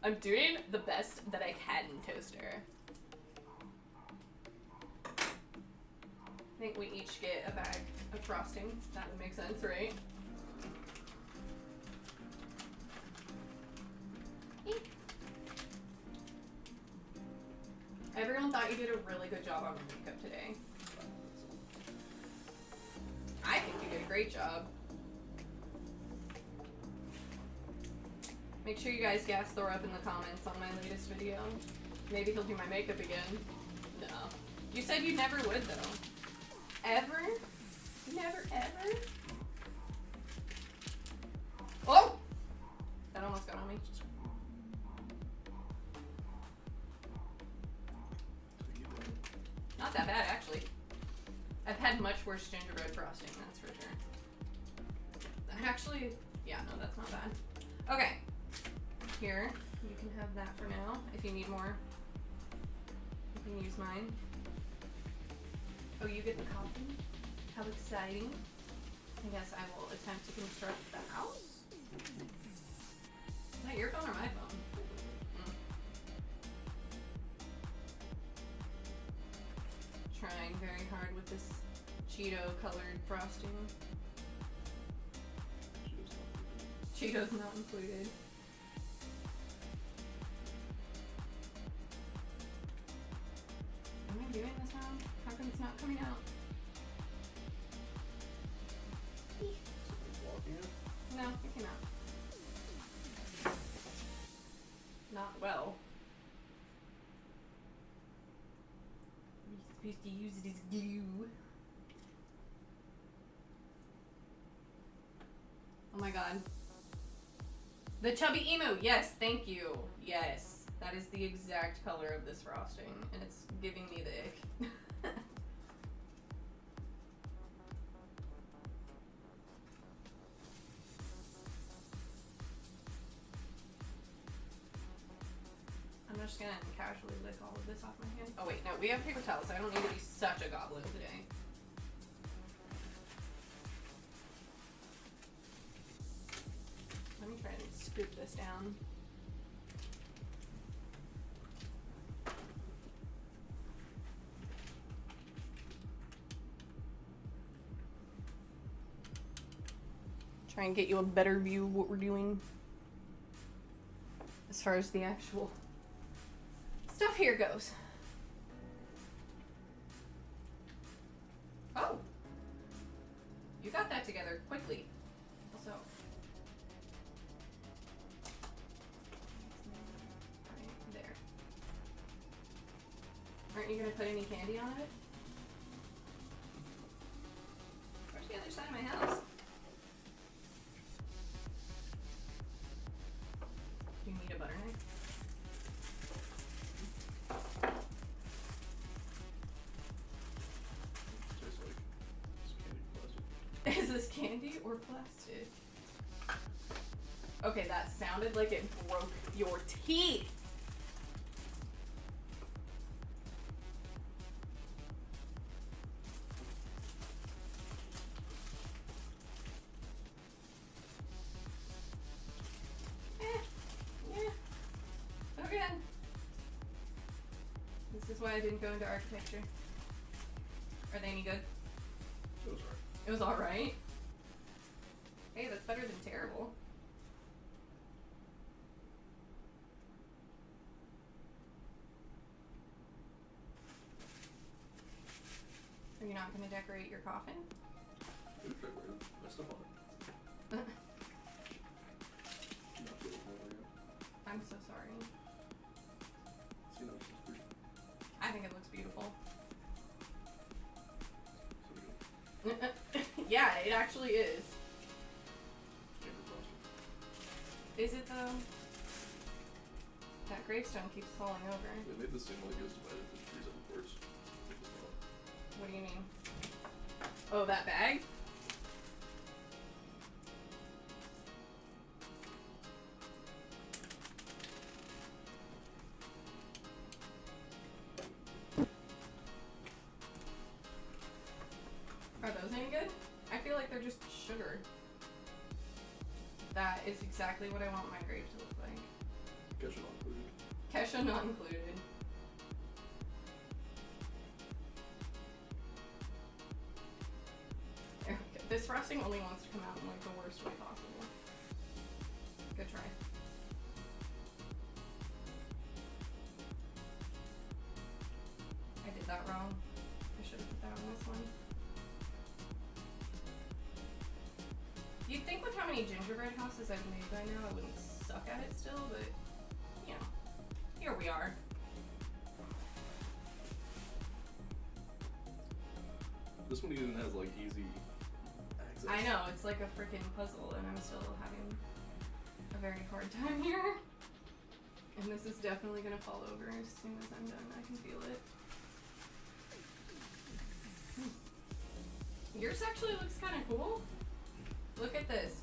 I'm doing the best that I can, Toaster. I think we each get a bag of frosting. That would make sense, right? Everyone thought you did a really good job on your makeup today. I think you did a great job. Make sure you guys gas Thor up in the comments on my latest video. Maybe he'll do my makeup again. No. You said you never would, though. Ever? Never, ever? Oh! That almost got on me. Not that bad, actually. I've had much worse gingerbread frosting, that's for sure. That actually, yeah, no, that's not bad. Okay. Here, you can have that for now. If you need more, you can use mine. Oh, you get the coffee? How exciting. I guess I will attempt to construct the house. Is that your phone or my phone? Trying very hard with this Cheeto colored frosting. Cheetos not included. Am I doing this wrong? How come it's not coming out? No, it came out. Not well. You're supposed to use it as glue. Oh my god. The chubby emo! Yes, thank you. Yes. That is the exact color of this frosting, and it's giving me the ick. I'm just gonna casually lick all of this off my hand. Oh wait, no, we have paper towels. I don't need to be such a goblin today. Let me try and scoop this down. Try and get you a better view of what we're doing as far as the actual stuff here goes. Oh! You got that together quickly. Also. Aren't you gonna put any candy on it? Where's the other side of my house? Do you need a butter knife? Tastes like it's candy plastic. Is this candy or plastic? Okay, that sounded like it broke your teeth. Yeah. Okay. This is why I didn't go into architecture. Are they any good? It was alright. It was alright. Hey, that's better than terrible. Are you not going to decorate your coffin? It was decorated. My stuff on it. Not good with it yet. I'm so sorry. See, no, it's pretty. I think it looks beautiful. So good. Yeah, it actually is. Chamber frosting. Is it though? That gravestone keeps falling over. They made this seem like it was divided into 3 separate parts. What do you mean? Oh, that bag? Are those any good? I feel like they're just sugar. That is exactly what I want my grave to look like. Ketchup not included. Kesha not included. There we go. This frosting only wants to come out in like the worst way possible. Good try. I did that wrong. I should have put that on this one. You'd think with how many gingerbread houses I've made by now I wouldn't suck at it still, but you know, here we are. This one even has like easy access. I know, it's like a freaking puzzle and I'm still having a very hard time here. And this is definitely gonna fall over as soon as I'm done. I can feel it. Yours actually looks kind of cool. Look at this.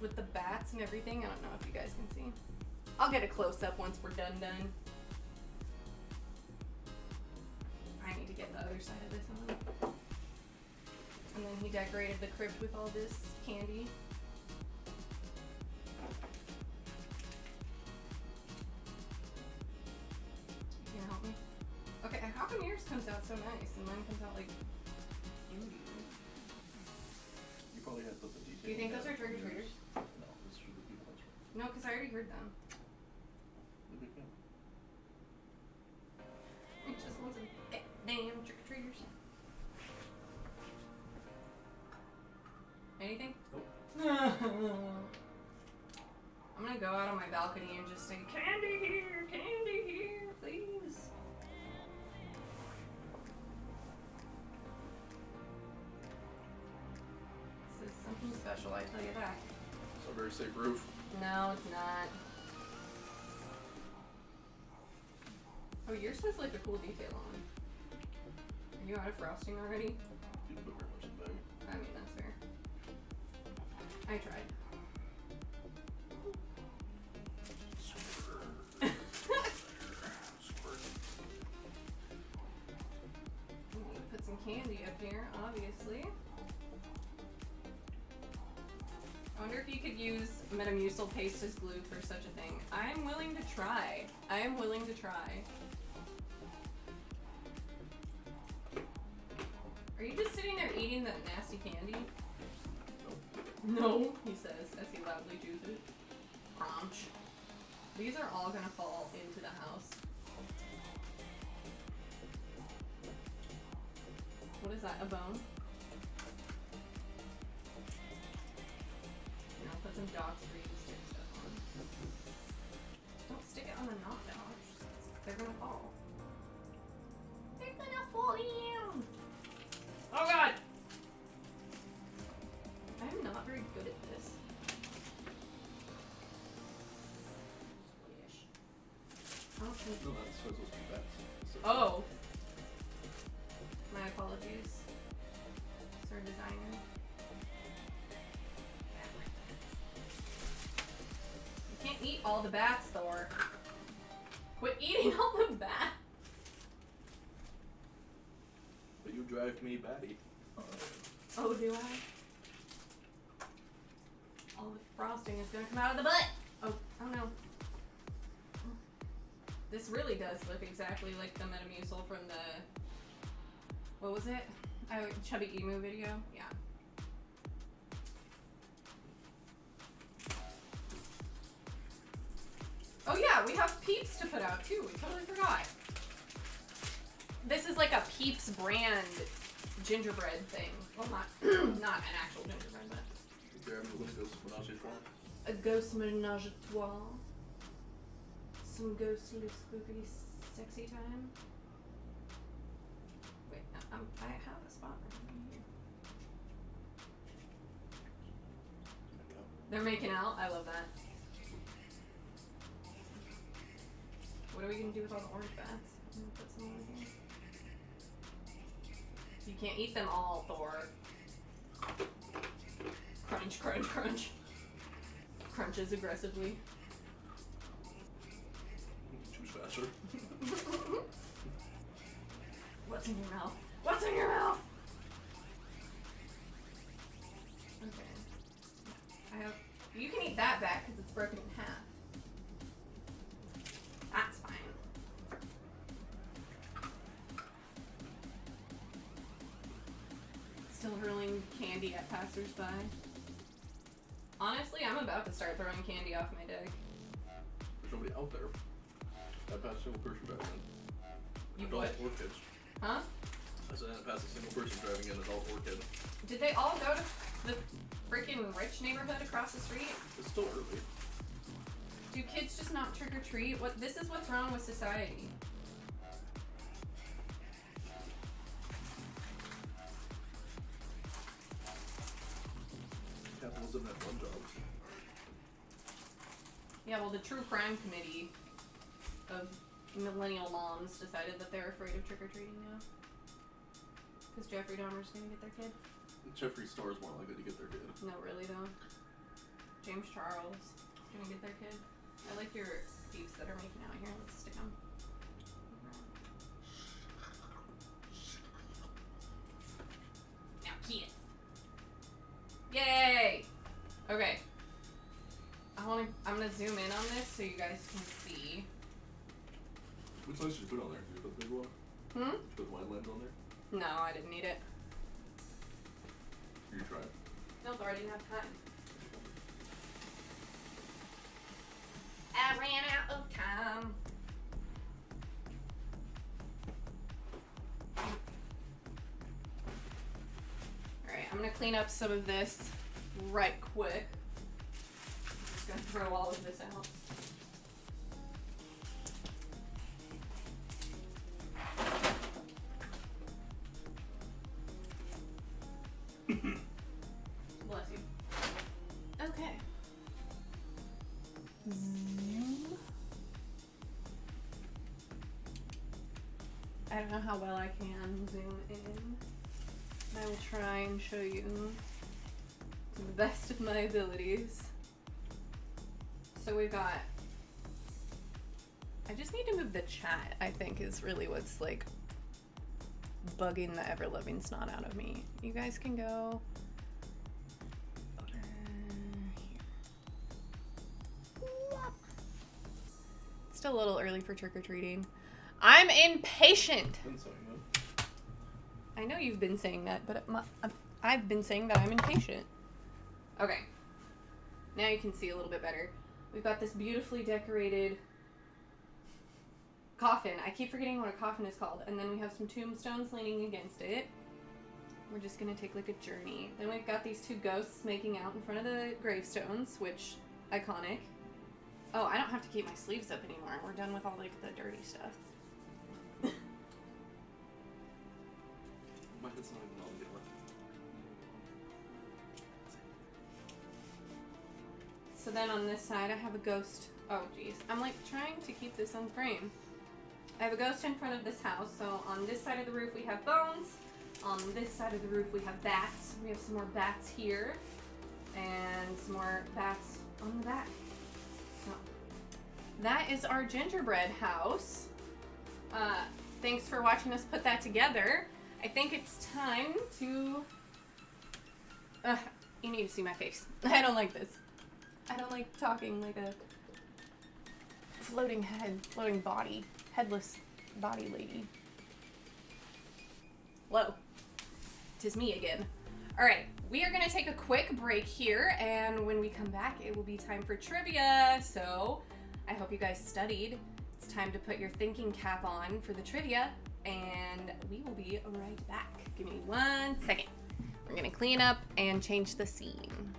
With the bats and everything. I don't know if you guys can see. I'll get a close-up once we're done. I need to get the other side of this on. And then he decorated the crypt with all this candy. You gonna help me? Okay, how come yours comes out so nice and mine comes out like beauty? You probably had to put the detail. Do you think those down are trick or for treaters? yours. No, this should be the ones from No, because I already heard them. the big family. It's just lots of goddamn trick or treaters. Anything? Nope. I'm gonna go out on my balcony and just say, candy here, please. This is something special, I tell you that. It's a very safe roof. No, it's not. Oh, yours has like a cool detail on it. Are you out of frosting already? You didn't put very much in the bag. I mean, that's fair. I tried. Put some candy up here, obviously. I wonder if you could use Metamucil paste as glue for such a thing. I am willing to try. I am willing to try. Are you just sitting there eating that nasty candy? No, he says as he loudly chews it. Crunch. These are all gonna fall into the house. What is that, a bone? And I'll put some dots for you to stick stuff on. Don't stick it on the not dots. They're gonna fall. There. No, that's supposed to be bats. So- Oh. My apologies. Sir designer. You can't eat all the bats, Thor. Quit eating all the bats. But you drive me batty. Oh, do I? All the frosting is gonna come out of the butt. Oh no. This really does look exactly like the Metamucil from the, what was it? Chubby Emu video? Yeah. Oh yeah, we have Peeps to put out too. We totally forgot. This is like a Peeps brand gingerbread thing. Well, not not an actual gingerbread, but Grab a little ghost menage a trois. a ghost menage a trois. Some ghostly, spooky, sexy time. Wait, I have a spot right here. They're making out. I love that. What are we gonna do with all the orange bats? I'm gonna put some over here. You can't eat them all, Thor. Crunch, crunch, crunch. Crunches aggressively. Choose faster. What's in your mouth? What's in your mouth? Okay. You can eat that back because it's broken in half. That's fine. Still hurling candy at passersby. Honestly, I'm about to start throwing candy off my deck. There's nobody out there. I passed a single person driving in. You Adult what? or kids. Huh? I said I passed a single person driving in, adult or kid. Did they all go to the freaking rich neighborhood across the street? It's still early. Do kids just not trick or treat? This is what's wrong with society. Capitalism had one job. Yeah, well, the True Crime Committee of millennial moms decided that they're afraid of trick or treating now. Because Jeffrey Dahmer's gonna get their kid. Jeffrey's store is more likely to get their kid. No, really though. James Charles is gonna get their kid. I like your beefs that are making out here. Let's stick them. Now, kid. Yay! Okay. I'm gonna zoom in on this so you guys can see. Which lens did you put on there? Did you put the big one? Hmm? Did you put the wide lens on there? No, I didn't need it. You tried. Nope, I didn't have time. I ran out of time. Alright, I'm gonna clean up some of this right quick. I'm just gonna throw all of this out. Bless you. Okay. I don't know how well I can zoom in. I will try and show you to the best of my abilities. So we've got, I just need to move the chat, I think, is really what's like bugging the ever-loving snot out of me. You guys can go over here. Still a little early for trick-or-treating. I'm impatient. Been saying that. I know you've been saying that, but I've been saying that I'm impatient. Okay. Now you can see a little bit better. We've got this beautifully decorated coffin. I keep forgetting what a coffin is called. And then we have some tombstones leaning against it. We're just going to take like a journey. Then we've got these two ghosts making out in front of the gravestones, which, iconic. Oh, I don't have to keep my sleeves up anymore. We're done with all like the dirty stuff. My head's not even on the other. So then on this side, I have a ghost. Oh, geez. I'm like trying to keep this on frame. I have a ghost in front of this house. So on this side of the roof we have bones. On this side of the roof we have bats. We have some more bats here. And some more bats on the back. So that is our gingerbread house. Thanks for watching us put that together. I think it's time to... you need to see my face. I don't like this. I don't like talking like a floating head, floating body, headless body lady. Hello. 'Tis me again. Alright, we are gonna take a quick break here, and when we come back, it will be time for trivia. So, I hope you guys studied. It's time to put your thinking cap on for the trivia, and we will be right back. Give me 1 second. We're gonna clean up and change the scene.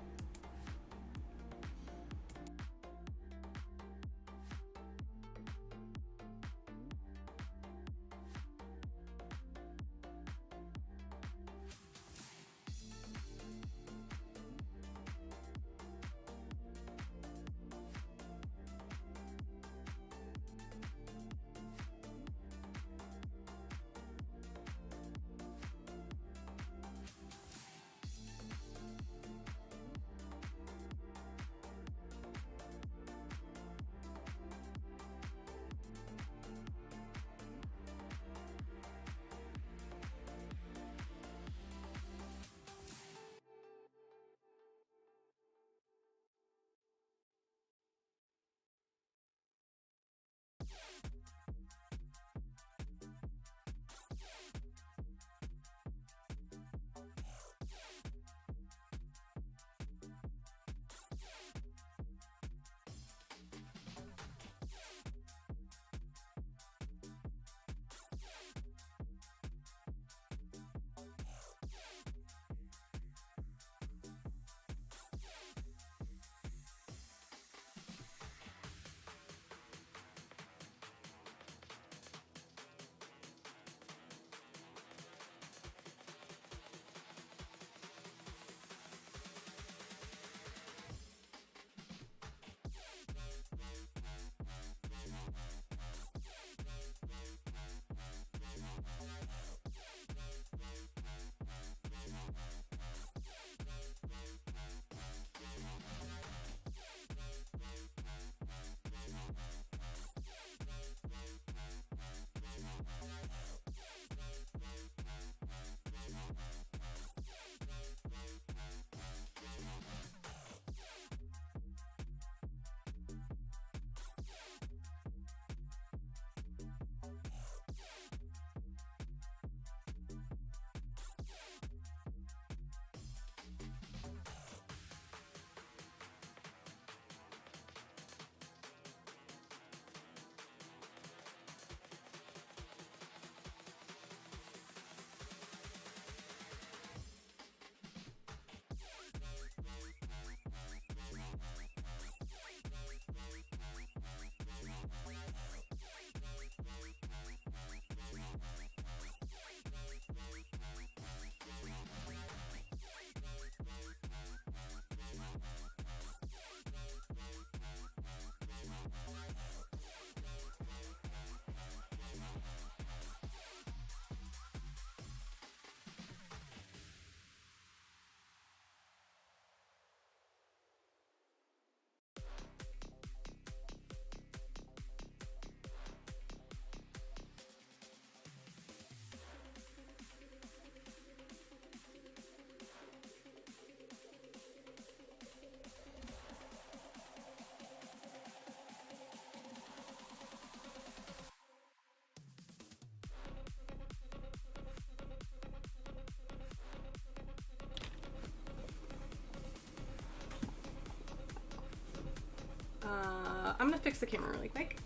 I'm gonna fix the camera really quick.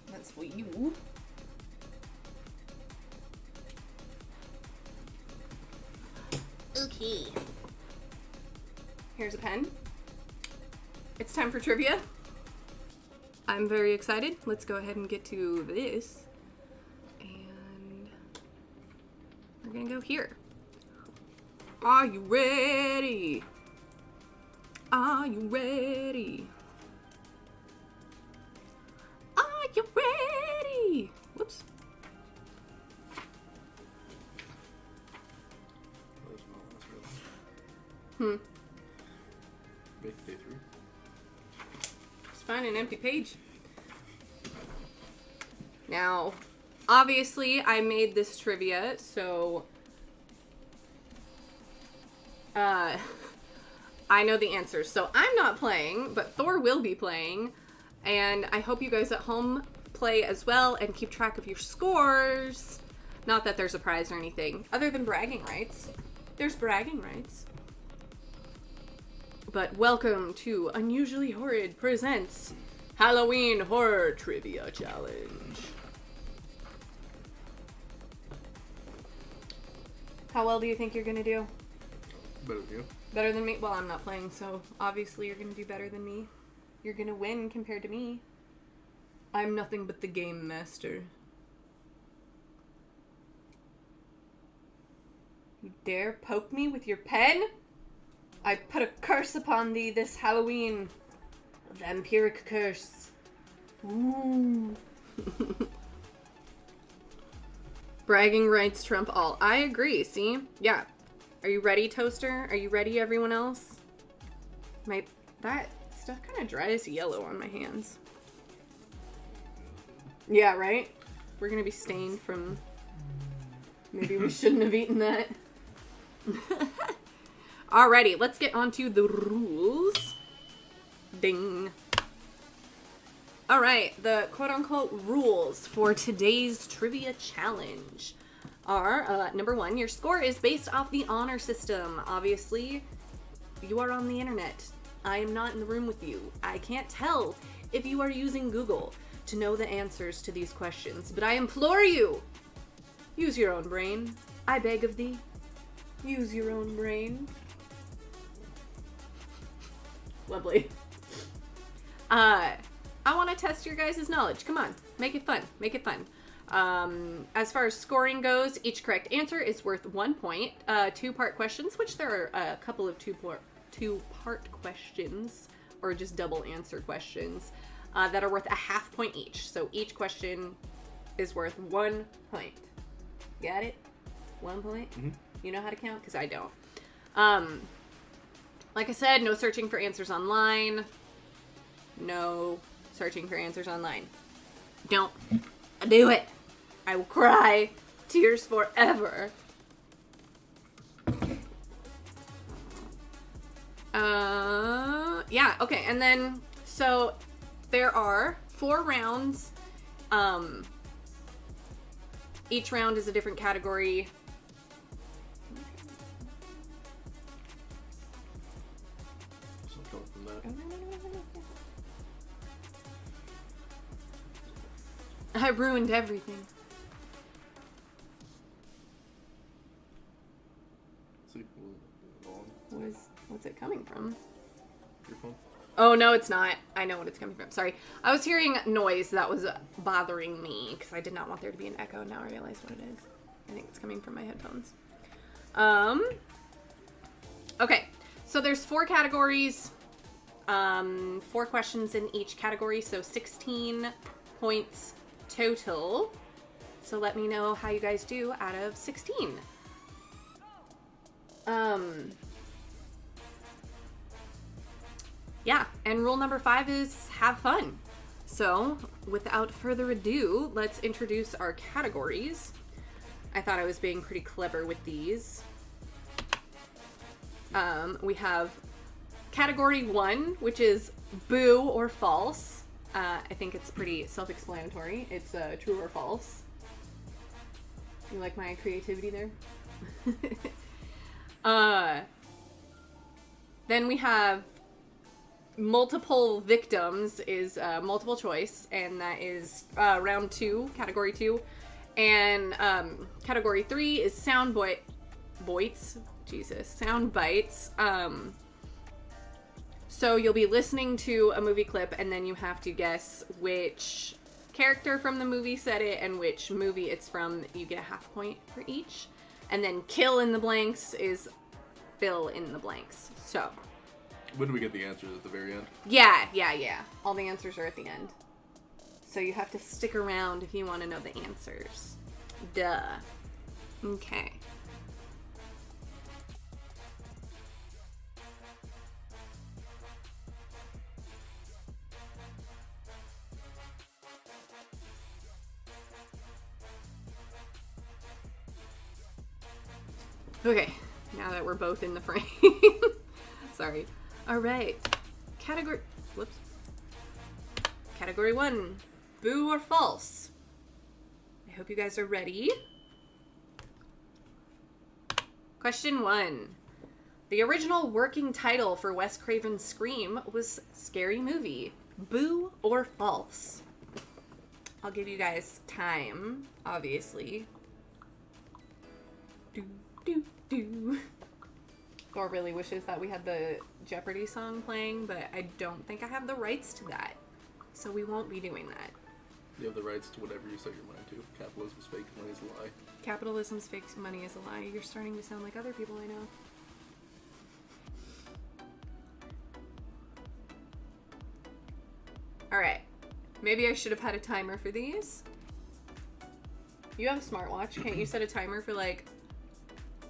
That's for you. Okay. Here's a pen. It's time for trivia. I'm very excited. Let's go ahead and get to this. And we're gonna go here. Are you ready? Are you ready? Are you ready? find an empty page. Now, obviously, I made this trivia, so I know the answers. So I'm not playing, but Thor will be playing, and I hope you guys at home play as well and keep track of your scores. Not that there's a prize or anything, other than bragging rights. There's bragging rights. But welcome to Unusually Horrid presents Halloween Horror Trivia Challenge. How well do you think you're gonna do? Better than you. Better than me? Well, I'm not playing, so obviously you're gonna do better than me. You're gonna win compared to me. I'm nothing but the game master. You dare poke me with your pen? I put a curse upon thee this Halloween. A vampiric curse. Ooh. Bragging rights trump all. I agree, see? Yeah. Are you ready, Toaster? Are you ready, everyone else? That stuff kind of dries yellow on my hands. Yeah, right? We're gonna be stained from... Maybe we shouldn't have eaten that. Alrighty, let's get on to the rules. Ding. Alright, the quote-unquote rules for today's trivia challenge are, number 1, your score is based off the honor system. Obviously, you are on the internet. I am not in the room with you. I can't tell if you are using Google to know the answers to these questions, but I implore you, use your own brain. I beg of thee, use your own brain. Lovely. I want to test your guys' knowledge. Come on, make it fun. Make it fun. As far as scoring goes, each correct answer is worth 1 point. 2-part questions, which there are a couple of two-part questions, or just double answer questions, that are worth a half point each. So each question is worth 1 point. Got it? 1 point? Mm-hmm. You know how to count? Because I don't. Like I said, no searching for answers online. No searching for answers online. Don't do it. I will cry tears forever. Yeah, okay, and then, so, there are 4 rounds. Each round is a different category. From that. I ruined everything. See, What's it coming from? your phone. Oh, no, it's not. I know what it's coming from. Sorry. I was hearing noise that was bothering me because I did not want there to be an echo. Now I realize what it is. I think it's coming from my headphones. Okay. So there's 4 categories. 4 questions in each category. So 16 points total. So let me know how you guys do out of 16. Yeah, and rule number 5 is have fun. So, without further ado, let's introduce our categories. I thought I was being pretty clever with these. We have category 1, which is boo or false. I think it's pretty self-explanatory. It's true or false. You like my creativity there? Then we have multiple victims is multiple choice, and that is round 2, category 2. And category 3 is sound bites. So you'll be listening to a movie clip, and then you have to guess which character from the movie said it and which movie it's from. You get a half point for each. And then kill in the blanks is fill in the blanks. So When do we get the answers at the very end? yeah. All the answers are at the end. So you have to stick around if you want to know the answers. Duh. Okay. Okay, now that we're both in the frame. Sorry. All right. Whoops. Category 1. Boo or false? I hope you guys are ready. Question 1. The original working title for Wes Craven's Scream was Scary Movie. Boo or false? I'll give you guys time, obviously. Do, do, do. Thor really wishes that we had the Jeopardy song playing, but I don't think I have the rights to that. So we won't be doing that. You have the rights to whatever you set your mind to. Capitalism's fake, money's a lie. Capitalism's fake, money is a lie. You're starting to sound like other people I know. Alright. Maybe I should have had a timer for these. You have a smartwatch. Can't you set a timer for like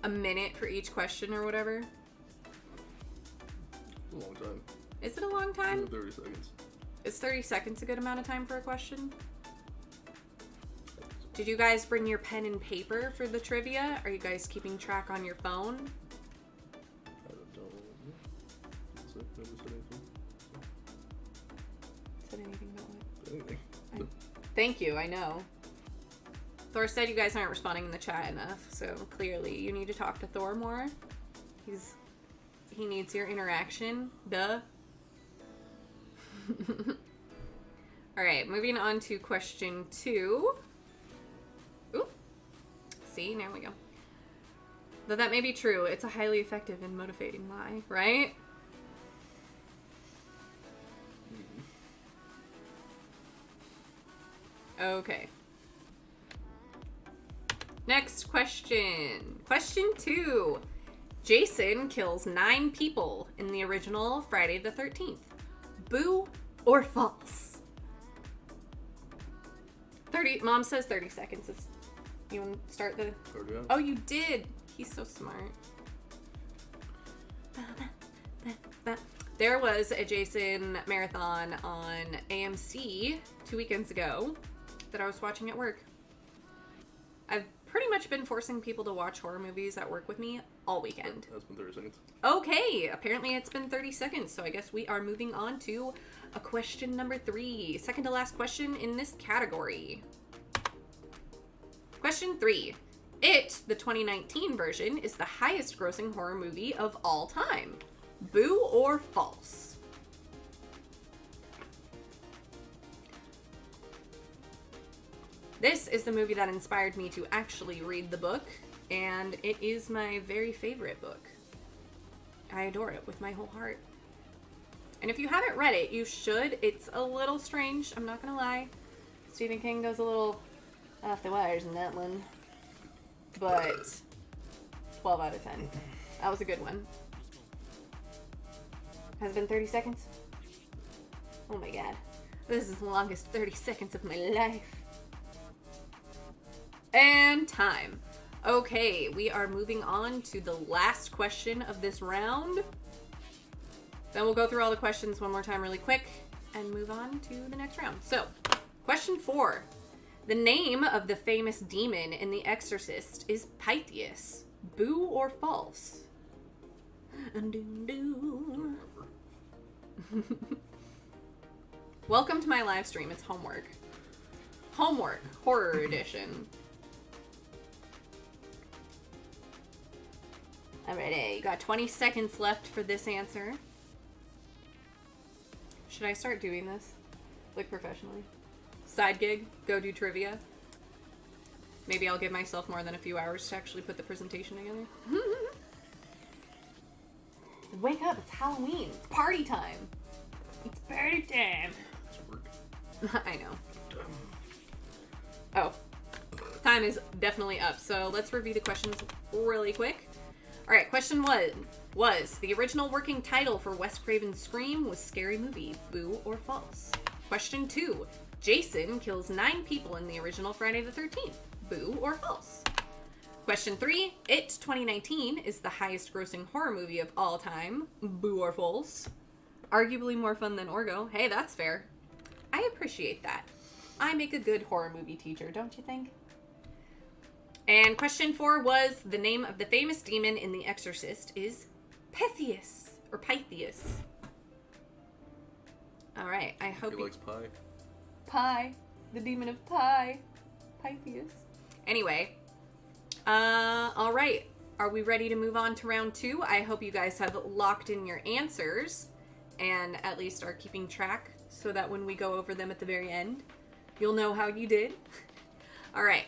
a minute for each question or whatever? A long time. Is it a long time? 30 seconds. Is 30 seconds a good amount of time for a question? Did you guys bring your pen and paper for the trivia? Are you guys keeping track on your phone? I don't know. That's it. Never said anything. Said anything about what? Anything. Thank you, I know. Thor said you guys aren't responding in the chat enough, so clearly you need to talk to Thor more. He needs your interaction. Duh. Alright, moving on to question 2. Ooh. See, now we go. Though that may be true, it's a highly effective and motivating lie, right? Okay. Next question. Question 2. Jason kills 9 people in the original Friday the 13th. Boo or false? 30. Mom says 30 seconds. You want to start the... Oh, you did. He's so smart. There was a Jason marathon on AMC 2 weekends ago that I was watching at work. I've pretty much been forcing people to watch horror movies at work with me all weekend. That's been 30 seconds. Okay, apparently it's been 30 seconds, so I guess we are moving on to a question number 3. Second to last question in this category. Question 3. It, the 2019 version, is the highest grossing horror movie of all time. Boo or false? This is the movie that inspired me to actually read the book, and it is my very favorite book. I adore it with my whole heart. And if you haven't read it, you should. It's a little strange, I'm not gonna lie. Stephen King goes a little off the wires in that one. But 12 out of 10. That was a good one. Has it been 30 seconds? Oh my god. This is the longest 30 seconds of my life. And time. Okay, we are moving on to the last question of this round. Then we'll go through all the questions one more time really quick and move on to the next round. So, question 4. The name of the famous demon in The Exorcist is Pythias. Boo or false? Welcome to my live stream. It's homework. Homework. Horror edition. Alrighty, you got 20 seconds left for this answer. Should I start doing this? Like professionally? Side gig? Go do trivia? Maybe I'll give myself more than a few hours to actually put the presentation together. Wake up, it's Halloween. It's party time. It's party time. It's work. I know. Oh. Time is definitely up, so let's review the questions really quick. Alright, question 1 was, the original working title for Wes Craven's Scream was Scary Movie. Boo or false? Question 2, Jason kills 9 people in the original Friday the 13th. Boo or false? Question 3, It 2019 is the highest grossing horror movie of all time. Boo or false? Arguably more fun than Orgo. Hey, that's fair. I appreciate that. I make a good horror movie teacher, don't you think? And question 4 was the name of the famous demon in The Exorcist is Pythias or Pythias. All right, I hope He likes pie. Pie, the demon of pie, Pythias. Anyway, all right. Are we ready to move on to round 2? I hope you guys have locked in your answers and at least are keeping track so that when we go over them at the very end, you'll know how you did. All right.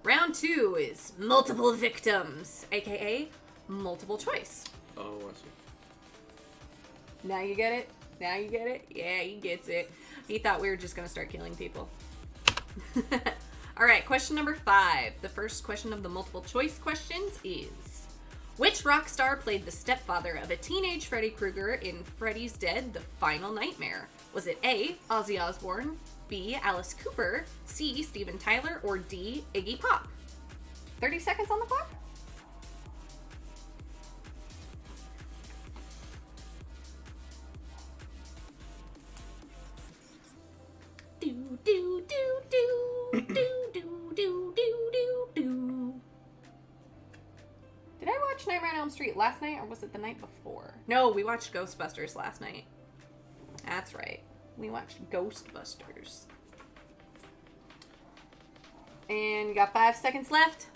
Round 2 is multiple victims, aka multiple choice. Oh, I see. Now you get it? Now you get it? Yeah, he gets it. He thought we were just going to start killing people. All right, question number 5. The first question of the multiple choice questions is, which rock star played the stepfather of a teenage Freddy Krueger in Freddy's Dead: The Final Nightmare? Was it A, Ozzy Osbourne, B, Alice Cooper, C, Steven Tyler, or D, Iggy Pop? 30 seconds on the clock. Do, do, do, do, do, do, do, do, do. Did I watch Nightmare on Elm Street last night, or was it the night before? No, we watched Ghostbusters last night. That's right. We watched Ghostbusters. And you got 5 seconds left.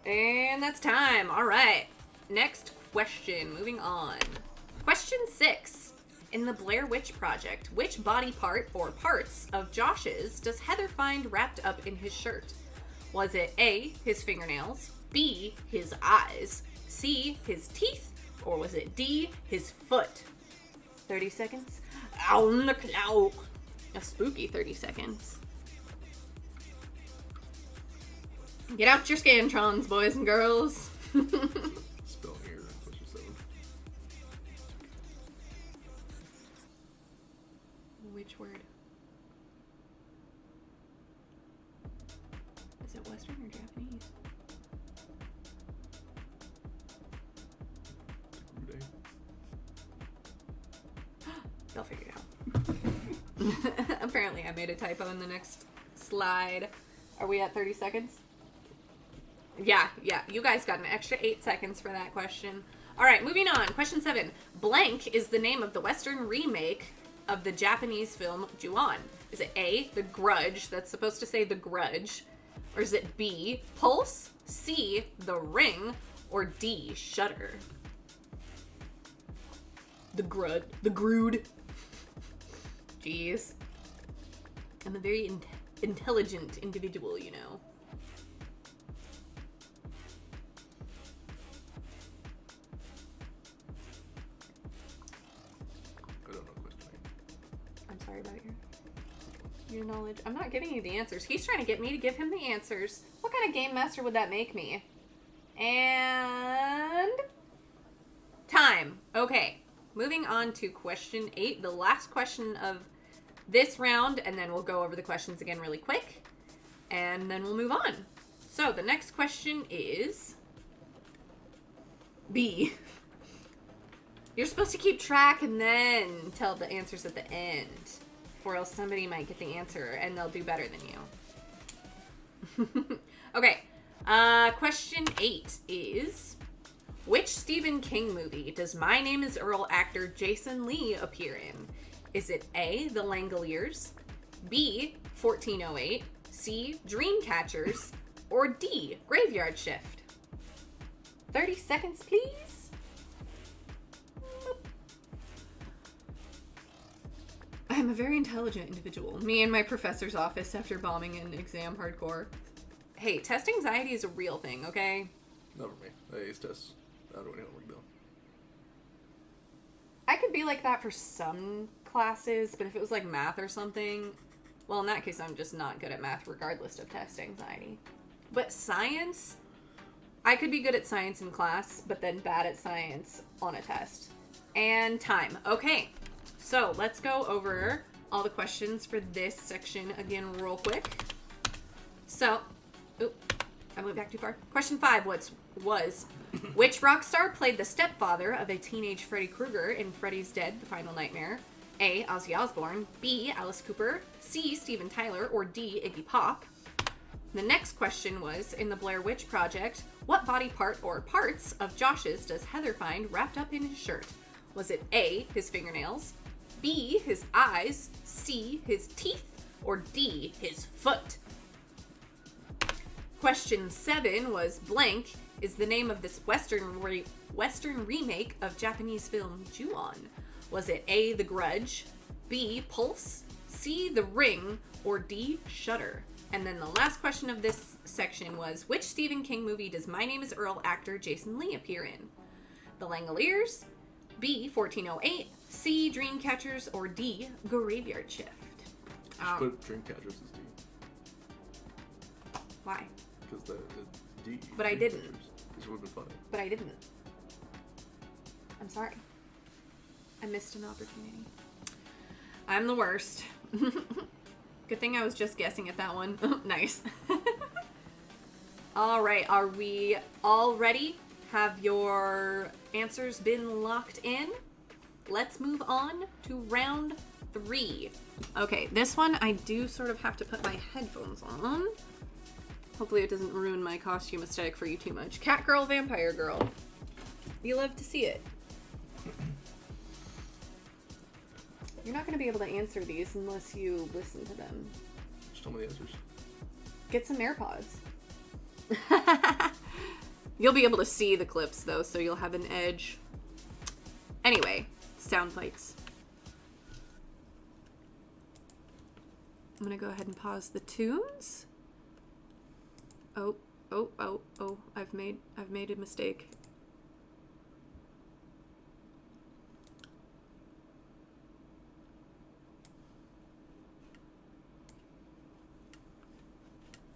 And that's time. All right. Next question. Moving on. Question 6. In the Blair Witch Project, which body part or parts of Josh's does Heather find wrapped up in his shirt? Was it A, his fingernails, B, his eyes, C, his teeth, or was it D, his foot? 30 seconds. On the clock. A spooky 30 seconds. Get out your Scantrons, boys and girls. Spell here. Question 7. Which word? Is it Western or Japanese? Rude. They'll figure it out. Apparently I made a typo in the next slide. Are we at 30 seconds? Yeah. You guys got an extra 8 seconds for that question. All right, moving on. Question 7. Blank is the name of the Western remake of the Japanese film Ju-on. Is it A, The Grudge? That's supposed to say The Grudge. Or is it B, Pulse, C, The Ring, or D, Shudder? The Grood. Jeez. I'm a very intelligent individual, you know. I don't know question 8. I'm sorry about your knowledge. I'm not giving you the answers. He's trying to get me to give him the answers. What kind of game master would that make me? And time. Okay. Moving on to question 8, the last question of this round, and then we'll go over the questions again really quick, and then we'll move on. So the next question is B. You're supposed to keep track and then tell the answers at the end, or else somebody might get the answer and they'll do better than you. Okay, question 8 is, which Stephen King movie does My Name is Earl actor Jason Lee appear in? Is it A, The Langoliers, B, 1408, C, Dreamcatchers, or D, Graveyard Shift? 30 seconds, please. I'm a very intelligent individual. Me and my professor's office after bombing an exam hardcore. Hey, test anxiety is a real thing, okay? Not for me. I ace tests. I don't know what we're doing. I could be like that for some classes, but if it was like math or something, well, in that case, I'm just not good at math regardless of test anxiety. But science, I could be good at science in class, but then bad at science on a test. And time. Okay, so let's go over all the questions for this section again real quick. So, I went back too far. Question 5 was which rock star played the stepfather of a teenage Freddy Krueger in Freddy's Dead: The Final Nightmare? A, Ozzy Osbourne, B, Alice Cooper, C, Steven Tyler, or D, Iggy Pop? The next question was, in the Blair Witch Project, what body part or parts of Josh's does Heather find wrapped up in his shirt? Was it A, his fingernails, B, his eyes, C, his teeth, or D, his foot? Question 7 was, blank is the name of this Western remake of Japanese film Ju-on. Was it A, The Grudge, B, Pulse, C, The Ring, or D, Shudder? And then the last question of this section was, which Stephen King movie does My Name is Earl actor Jason Lee appear in? The Langoliers, B, 1408, C, Dreamcatchers, or D, Graveyard Shift? Just put Dreamcatchers as D. Why? Because the D. But I didn't. This would have been funny. But I didn't. I'm sorry. I missed an opportunity. I'm the worst. Good thing I was just guessing at that one. Nice. All right, are we all ready? Have your answers been locked in? Let's move on to round 3. Okay, this one I do sort of have to put my headphones on. Hopefully it doesn't ruin my costume aesthetic for you too much. Cat girl, vampire girl. You love to see it. You're not going to be able to answer these unless you listen to them. Just tell me the answers. Get some AirPods. You'll be able to see the clips, though, so you'll have an edge. Anyway, sound bites. I'm going to go ahead and pause the tunes. Oh, I've made a mistake.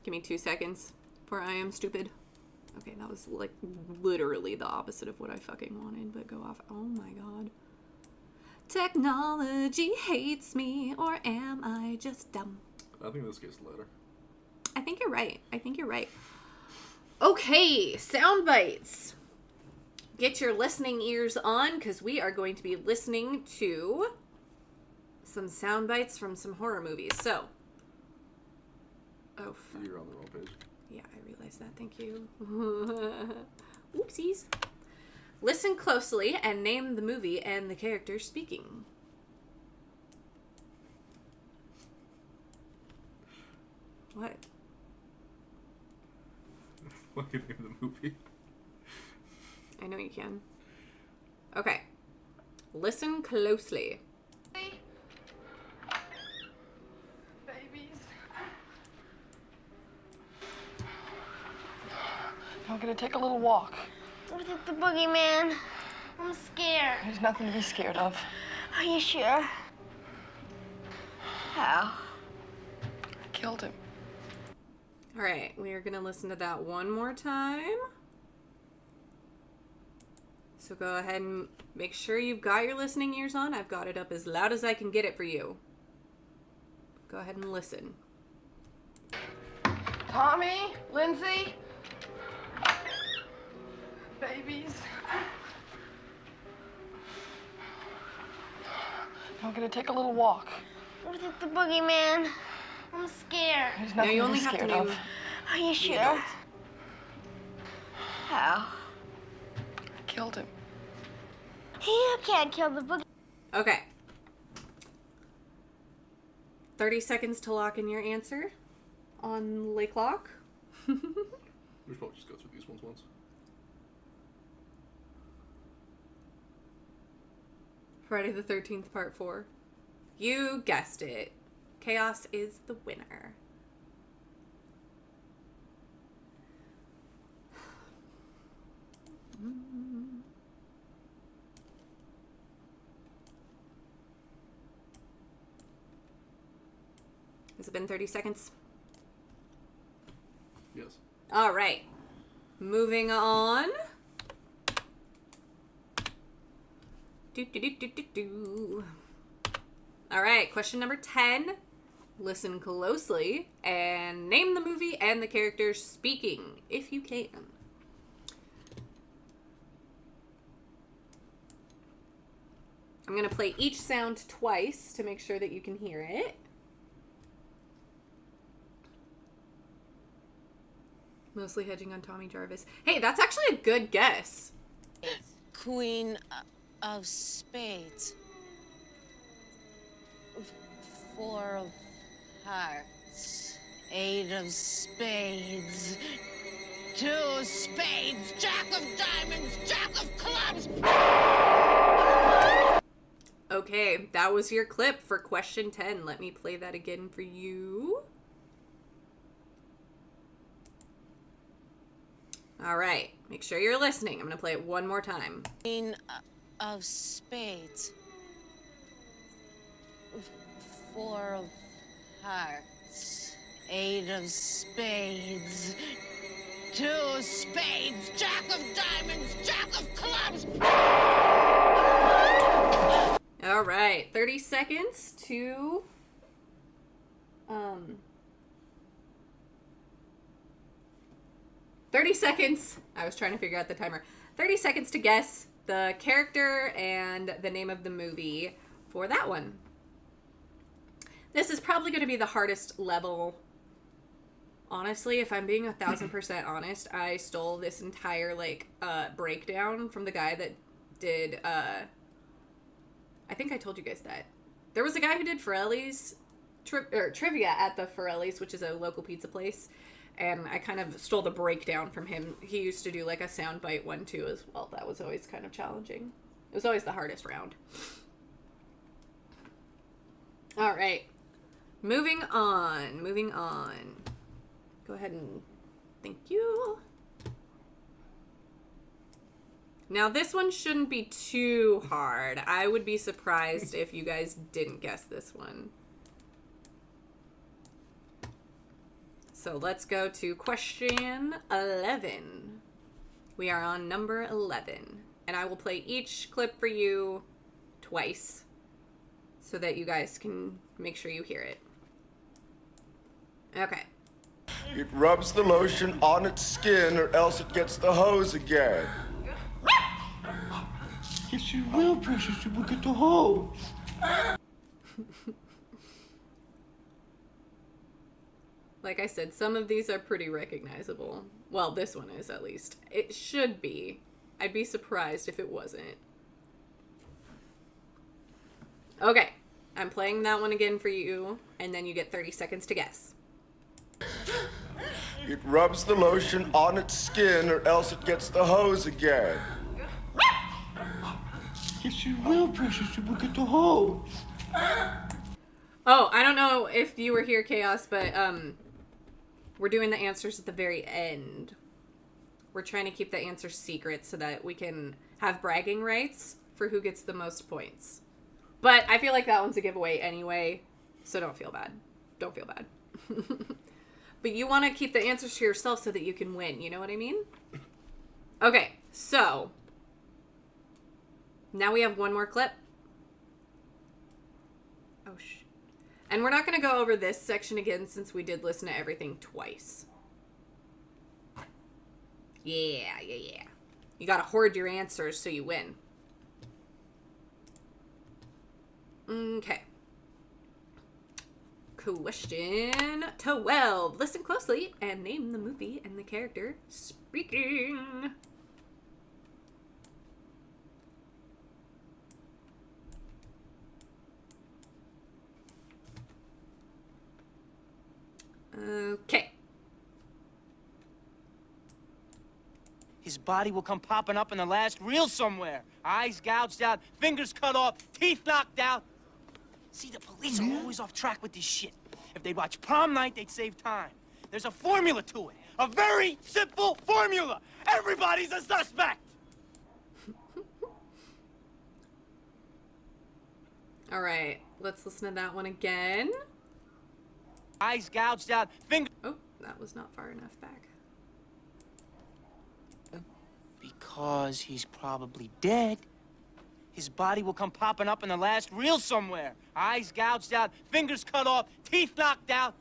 Give me 2 seconds, for I am stupid. Okay, that was like literally the opposite of what I fucking wanted, but go off. Oh my god. Technology hates me, or am I just dumb? I think this gets later. I think you're right. Okay, sound bites. Get your listening ears on, because we are going to be listening to some sound bites from some horror movies. So, oh, fuck. You're on the wrong page. Yeah, I realized that. Thank you. Oopsies. Listen closely and name the movie and the character speaking. What? I can name the movie. I know you can. Okay. Listen closely. Babies. I'm gonna take a little walk. What is it, the boogeyman? I'm scared. There's nothing to be scared of. Are you sure? How? I killed him. All right, we are going to listen to that one more time. So go ahead and make sure you've got your listening ears on. I've got it up as loud as I can get it for you. Go ahead and listen. Tommy, Lindsay, babies. I'm gonna take a little walk. What is it, the boogeyman? I'm scared. There's Now nothing you to only be have to scared name of. Are you the sure? adult. How? I killed him. You can't kill the boogeyman. Okay. 30 seconds to lock in your answer on Lake Lock. We should probably just go through these ones once. Friday the 13th, part 4. You guessed it. Chaos is the winner. Has it been 30 seconds? Yes. All right. Moving on. All right, question number 10. Listen closely and name the movie and the characters speaking, if you can. I'm going to play each sound twice to make sure that you can hear it. Mostly hedging on Tommy Jarvis. Hey, that's actually a good guess. Queen of spades. Four of hearts. Eight of spades. Two of spades. Jack of diamonds. Jack of clubs. Okay, that was your clip for question 10. Let me play that again for you. All right, make sure you're listening. I'm going to play it one more time. Queen of spades. Four of hearts. Eight of spades. Two of spades. Jack of diamonds. Jack of clubs. All right, 30 seconds to 30 seconds. I was trying to figure out the timer. 30 seconds to guess the character and the name of the movie for that one. This is probably going to be the hardest level. Honestly, if I'm being 1,000% honest, I stole this entire breakdown from the guy that did. I think I told you guys that there was a guy who did Forelli's trivia at the Forelli's, which is a local pizza place, and I kind of stole the breakdown from him. He used to do like a soundbite one too as well. That was always kind of challenging. It was always the hardest round. All right, moving on. Go ahead and thank you. Now, this one shouldn't be too hard. I would be surprised if you guys didn't guess this one. So let's go to question 11. We are on number 11. And I will play each clip for you twice so that you guys can make sure you hear it. Okay. It rubs the lotion on its skin or else it gets the hose again. Yes, you will, precious. You will get the hose. Like I said, some of these are pretty recognizable. Well, this one is at least. It should be. I'd be surprised if it wasn't. Okay. I'm playing that one again for you, and then you get 30 seconds to guess. It rubs the lotion on its skin or else it gets the hose again. Yes, you will, precious. You will get the hose. Oh, I don't know if you were here, Chaos, but we're doing the answers at the very end. We're trying to keep the answers secret so that we can have bragging rights for who gets the most points. But I feel like that one's a giveaway anyway, so don't feel bad. Don't feel bad. But you want to keep the answers to yourself so that you can win, you know what I mean? Okay, so now we have one more clip. Oh, and we're not going to go over this section again since we did listen to everything twice. Yeah. You got to hoard your answers so you win. Okay. Question 12. Listen closely and name the movie and the character speaking. Okay. His body will come popping up in the last reel somewhere. Eyes gouged out, fingers cut off, teeth knocked out. See, the police are always off track with this shit. If they'd watch Prom Night, they'd save time. There's a formula to it. A very simple formula. Everybody's a suspect. All right. Let's listen to that one again. Eyes gouged out, fingers... Oh, that was not far enough back. Because he's probably dead. His body will come popping up in the last reel somewhere. Eyes gouged out, fingers cut off, teeth knocked out.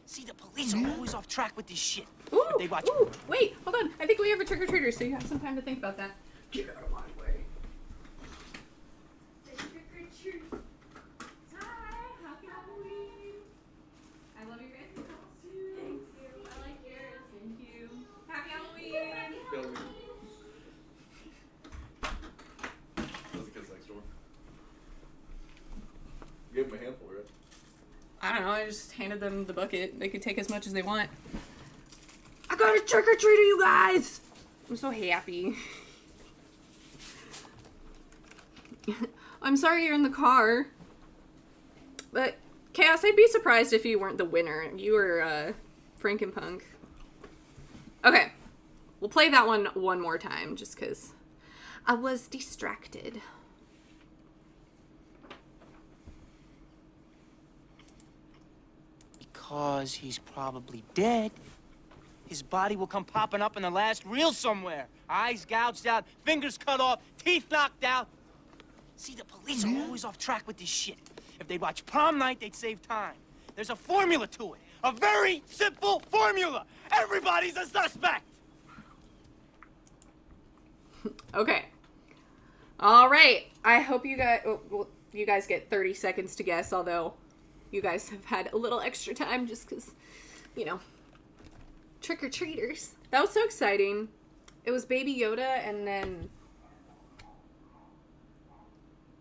See, the police are always off track with this shit. Ooh, If they watch... ooh, wait, hold on. I think we have a trick-or-treater, so you have some time to think about that. Get out of my way. Happy Halloween. I love your guys' costumes. Thank you. I like yours. Thank you. I don't know, I just handed them the bucket. They could take as much as they want. I got a trick-or-treater, you guys! I'm so happy. I'm sorry you're in the car. But, Chaos, I'd be surprised if you weren't the winner. You were, Frankenpunk. Okay. We'll play that one more time, just because I was distracted. Because he's probably dead. His body will come popping up in the last reel somewhere. Eyes gouged out, fingers cut off, teeth knocked out. See, the police are always off track with this shit. If they'd watch prom night, they'd save time. There's a formula to it. A very simple formula. Everybody's a suspect. Okay. All right. I hope you guys... well, you guys get 30 seconds to guess, although you guys have had a little extra time just because, you know, trick-or-treaters. That was so exciting. It was Baby Yoda and then...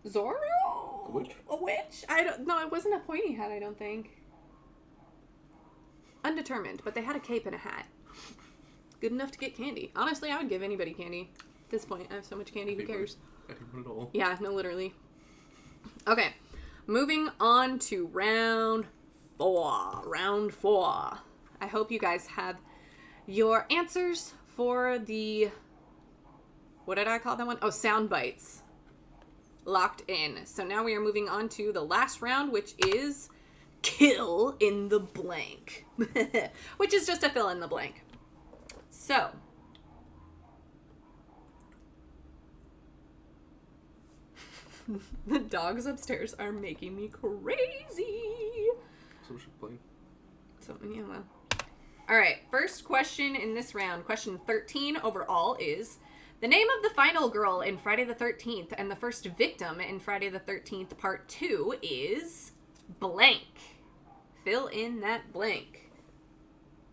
Zorro? A witch? A witch? I don't... No, it wasn't a pointy hat, I don't think. Undetermined, but they had a cape and a hat. Good enough to get candy. Honestly, I would give anybody candy. At this point, I have so much candy, who cares? Anyone at all. Yeah, no, literally. Okay, moving on to round 4. Round 4. I hope you guys have your answers for the... What did I call that one? Oh, sound bites. Locked in. So now we are moving on to the last round, which is kill in the blank. Which is just a fill in the blank. So... The dogs upstairs are making me crazy. So we should play. So, yeah, well. Alright, first question in this round, question 13 overall is, the name of the final girl in Friday the 13th and the first victim in Friday the 13th Part 2 is blank. Fill in that blank.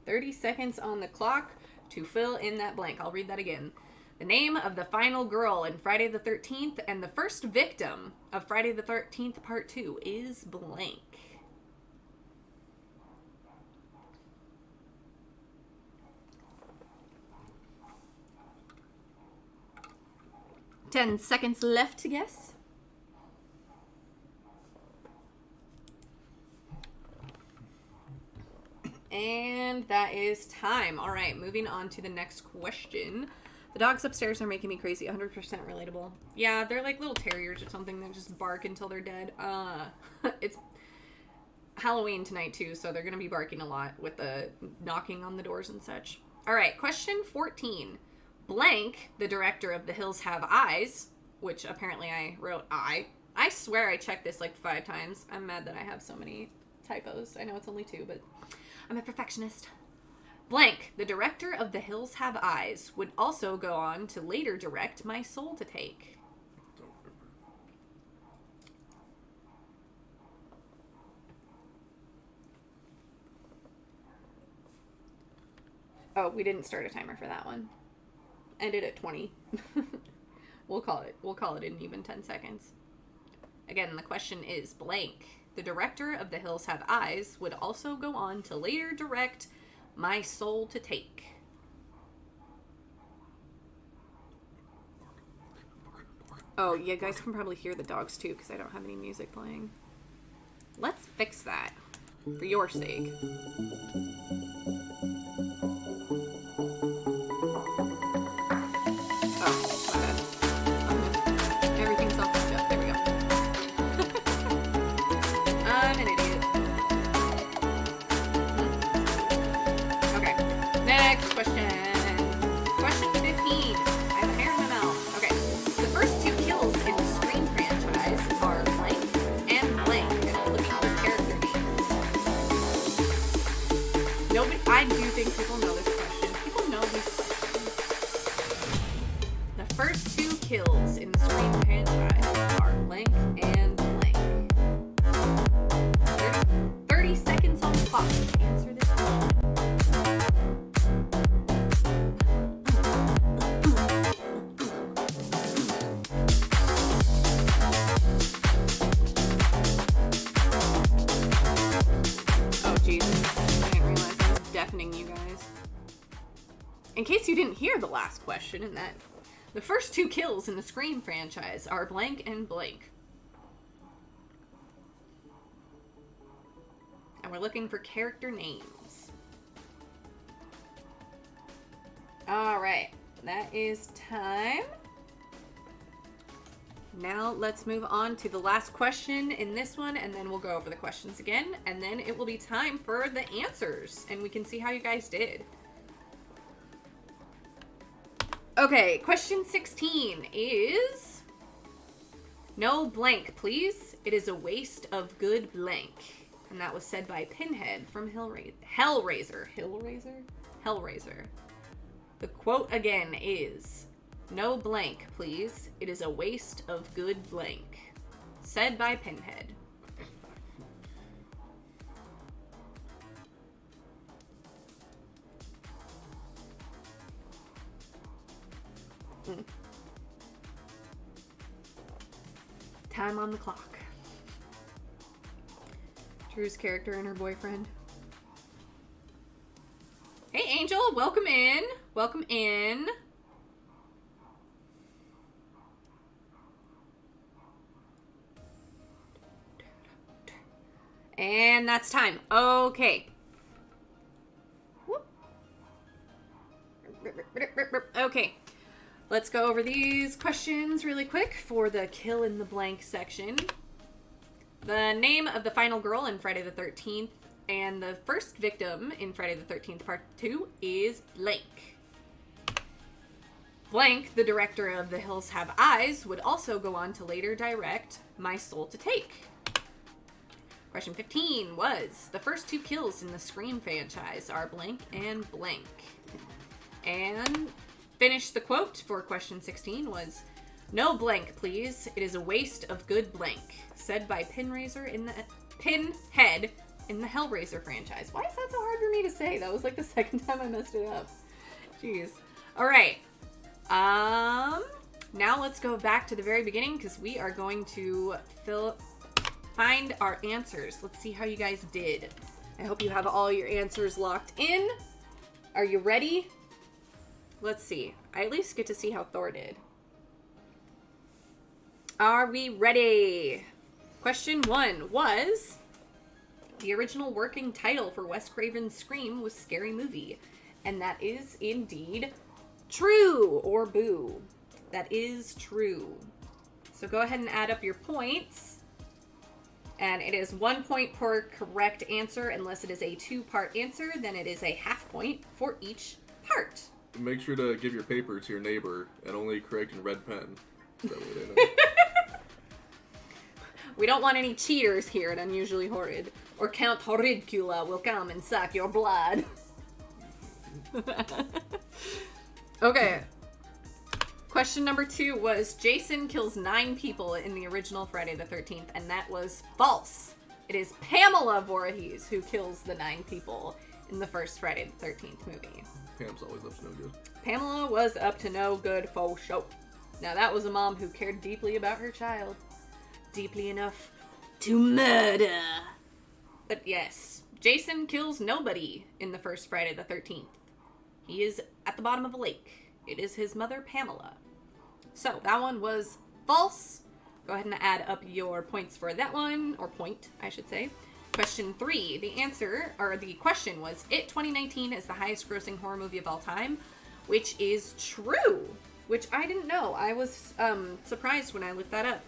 30 seconds on the clock to fill in that blank. I'll read that again. The name of the final girl in Friday the 13th and the first victim of Friday the 13th Part 2 is blank. Ten seconds left to guess. And that is time. All right, moving on to the next question. The dogs upstairs are making me crazy. 100% relatable. Yeah, they're like little terriers or something that just bark until they're dead. It's Halloween tonight too, so they're gonna be barking a lot with the knocking on the doors and such. All right, question 14. Blank, the director of The Hills Have Eyes, which apparently I wrote I swear I checked this like 5 times. I'm mad that I have so many typos. I know it's only 2, but I'm a perfectionist. Blank, the director of The Hills Have Eyes, would also go on to later direct My Soul to Take. Don't remember. Oh, we didn't start a timer for that one. Ended at 20. We'll call it an even 10 seconds. Again, the question is blank. The director of The Hills Have Eyes would also go on to later direct My Soul to Take. Oh, you guys can probably hear the dogs too because I don't have any music playing. Let's fix that for your sake. I do think people know this question. People know these questions. The first 2 kills in the Scream franchise are blank and blank. 30 seconds on the clock to answer this question. in case you didn't hear the last question, in that the first 2 kills in the Scream franchise are blank and blank. And we're looking for character names. Alright, that is time. Now let's move on to the last question in this one, and then we'll go over the questions again, and then it will be time for the answers, and we can see how you guys did. Okay, question 16 is... No blank, please. It is a waste of good blank. And that was said by Pinhead from Hellraiser. Hellraiser. The quote again is... No blank, please. It is a waste of good blank. Said by Pinhead. Time on the clock. Drew's character and her boyfriend. Hey, Angel, welcome in. Welcome in. And that's time. Okay. Whoop. Okay. Let's go over these questions really quick for the kill in the blank section. The name of the final girl in Friday the 13th and the first victim in Friday the 13th Part 2 is blank. Blank, the director of The Hills Have Eyes, would also go on to later direct My Soul to Take. Question 15 was, the first 2 kills in the Scream franchise are blank and blank. And finish the quote for question 16 was, no blank, please. It is a waste of good blank. Said by Pinhead in the Hellraiser franchise. Why is that so hard for me to say? That was like the second time I messed it up. Jeez. Alright. Now let's go back to the very beginning because we are going to find our answers. Let's see how you guys did. I hope you have all your answers locked in. Are you ready? Let's see. I at least get to see how Thor did. Are we ready? Question 1 was, the original working title for Wes Craven's Scream was Scary Movie. And that is indeed true, or boo. That is true. So go ahead and add up your points. And it is 1 point per correct answer. Unless it is a 2-part answer, then it is a half point for each part. Make sure to give your paper to your neighbor and only correct in red pen. That way they know. We don't want any cheaters here at Unusually Horrid. Or Count Horridcula will come and suck your blood. Okay. Question number 2 was, Jason kills 9 people in the original Friday the 13th, and that was false. It is Pamela Voorhees who kills the 9 people in the first Friday the 13th movie. Pam's always up to no good. Pamela was up to no good for show. Now that was a mom who cared deeply about her child. Deeply enough to murder. But yes, Jason kills nobody in the first Friday the 13th. He is at the bottom of a lake. It is his mother, Pamela. So that one was false. Go ahead and add up your points for that one, or point, I should say. Question 3, the answer, or the question was, It 2019 is the highest grossing horror movie of all time, which is true, which I didn't know. I was surprised when I looked that up.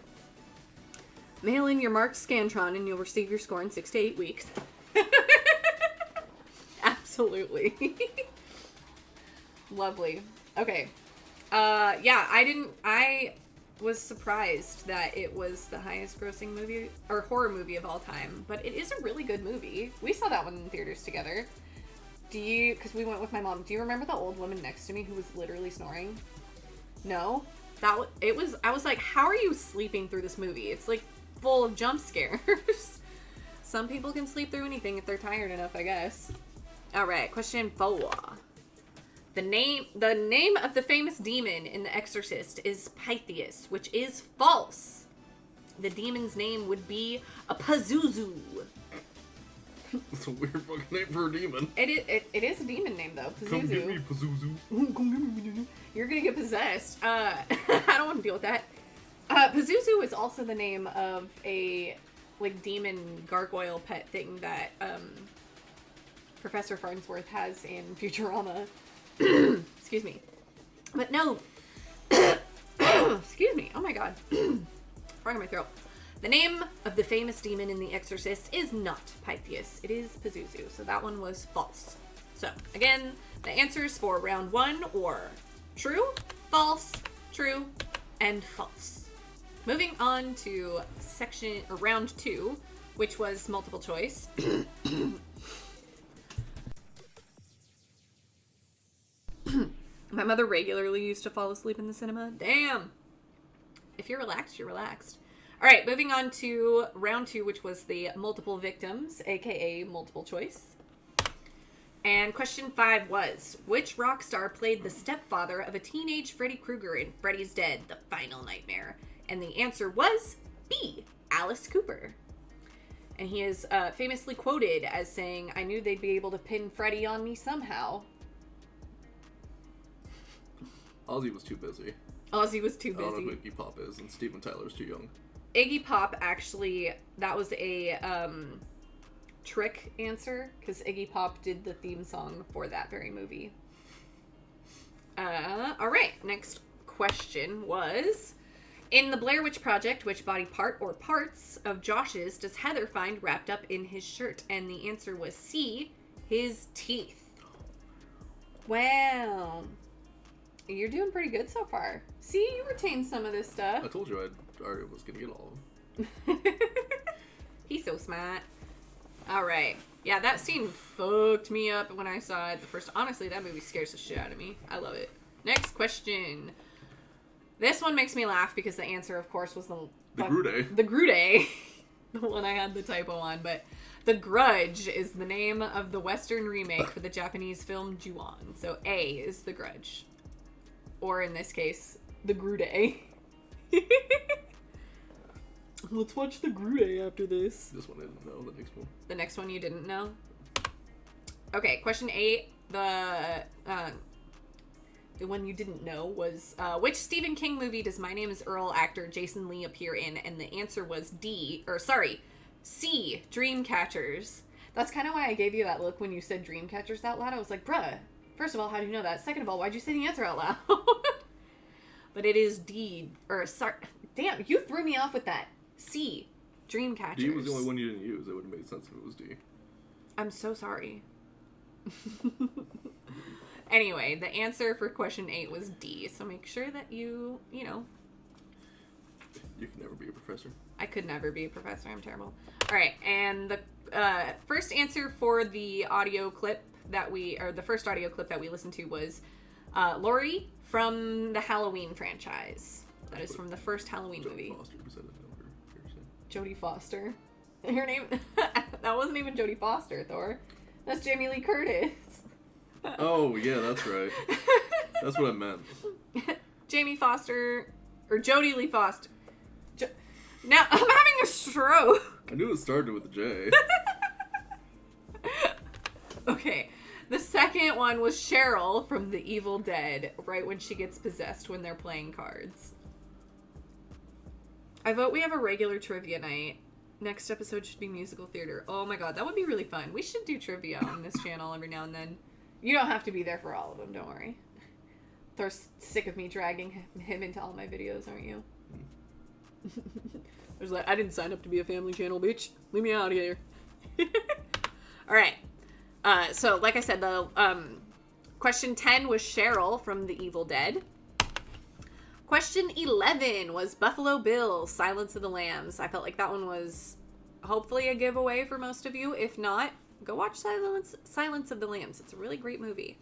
Mail in your marked Scantron and you'll receive your score in 6 to 8 weeks. Absolutely. Lovely. Okay. Yeah, I was surprised that it was the highest grossing movie or horror movie of all time, but it is a really good movie. We saw that one in theaters together. Because we went with my mom. Do you remember the old woman next to me who was literally snoring? No? I was like, how are you sleeping through this movie? It's like full of jump scares. Some people can sleep through anything if they're tired enough, I guess. Alright, question 4. The name of the famous demon in The Exorcist is Pythias, which is false. The demon's name would be a Pazuzu. That's a weird fucking name for a demon. It is a demon name though. Pazuzu. Come get me, Pazuzu. Come get me. You're gonna get possessed. I don't want to deal with that. Pazuzu is also the name of a like demon gargoyle pet thing that Professor Farnsworth has in Futurama. Excuse me. But no. Excuse me. Oh my god. Frog in my throat. The name of the famous demon in The Exorcist is not Pythias. It is Pazuzu. So that one was false. So again, the answers for round 1 were true, false, true, and false. Moving on to round 2, which was multiple choice. My mother regularly used to fall asleep in the cinema. Damn. If you're relaxed, you're relaxed. All right, moving on to round 2, which was the multiple victims, aka multiple choice. And question 5 was, which rock star played the stepfather of a teenage Freddy Krueger in Freddy's Dead, The Final Nightmare? And the answer was B, Alice Cooper. And he is famously quoted as saying, "I knew they'd be able to pin Freddy on me somehow." Ozzy was too busy. Ozzy was too busy. I don't know who Iggy Pop is, and Steven Tyler's too young. Iggy Pop, actually, that was a trick answer, because Iggy Pop did the theme song for that very movie. Alright, next question was, in the Blair Witch Project, which body part or parts of Josh's does Heather find wrapped up in his shirt? And the answer was C, his teeth. Wow. You're doing pretty good so far. See, you retained some of this stuff. I told you I already was gonna get all of them. He's so smart. Alright. Yeah, that scene fucked me up when I saw it the first. Honestly, that movie scares the shit out of me. I love it. Next question. This one makes me laugh because the answer, of course, was the Grude. The Grude. The one I had the typo on, but The Grudge is the name of the Western remake for the Japanese film Ju-on. So A is The Grudge. Or in this case, The Grude. Let's watch The Grude after this. This one I didn't know. The next one. The next one you didn't know? Okay, question 8. The one you didn't know was, which Stephen King movie does My Name is Earl actor Jason Lee appear in? And the answer was C, Dreamcatchers. That's kind of why I gave you that look when you said Dreamcatchers out loud. I was like, bruh, first of all, how do you know that? Second of all, why'd you say the answer out loud? But it is D, or sorry, damn, you threw me off with that. C, Dreamcatchers. D was the only one you didn't use. It would have made sense if it was D. I'm so sorry. Anyway, the answer for question 8 was D, so make sure that you know. You can never be a professor. I could never be a professor. I'm terrible. All right, and the first answer for the audio clip the first audio clip that we listened to was Laurie from the Halloween franchise. That is from the first Halloween movie. Foster, because I didn't know her person. Jodie Foster. Her name, that wasn't even Jodie Foster, Thor. That's Jamie Lee Curtis. Oh, yeah, that's right. That's what I meant. Jamie Foster, or Jodie Lee Foster. Now, I'm having a stroke. I knew it started with a J. Okay, the second one was Cheryl from The Evil Dead, right when she gets possessed when they're playing cards. I vote we have a regular trivia night. Next episode should be musical theater. Oh my god, that would be really fun. We should do trivia on this channel every now and then. You don't have to be there for all of them, don't worry. Thor's sick of me dragging him into all my videos, aren't you? There's like, I didn't sign up to be a family channel, bitch. Leave me out of here. Alright. So, like I said, the question 10 was Cheryl from The Evil Dead. Question 11 was Buffalo Bill, Silence of the Lambs. I felt like that one was hopefully a giveaway for most of you. If not, go watch Silence of the Lambs. It's a really great movie.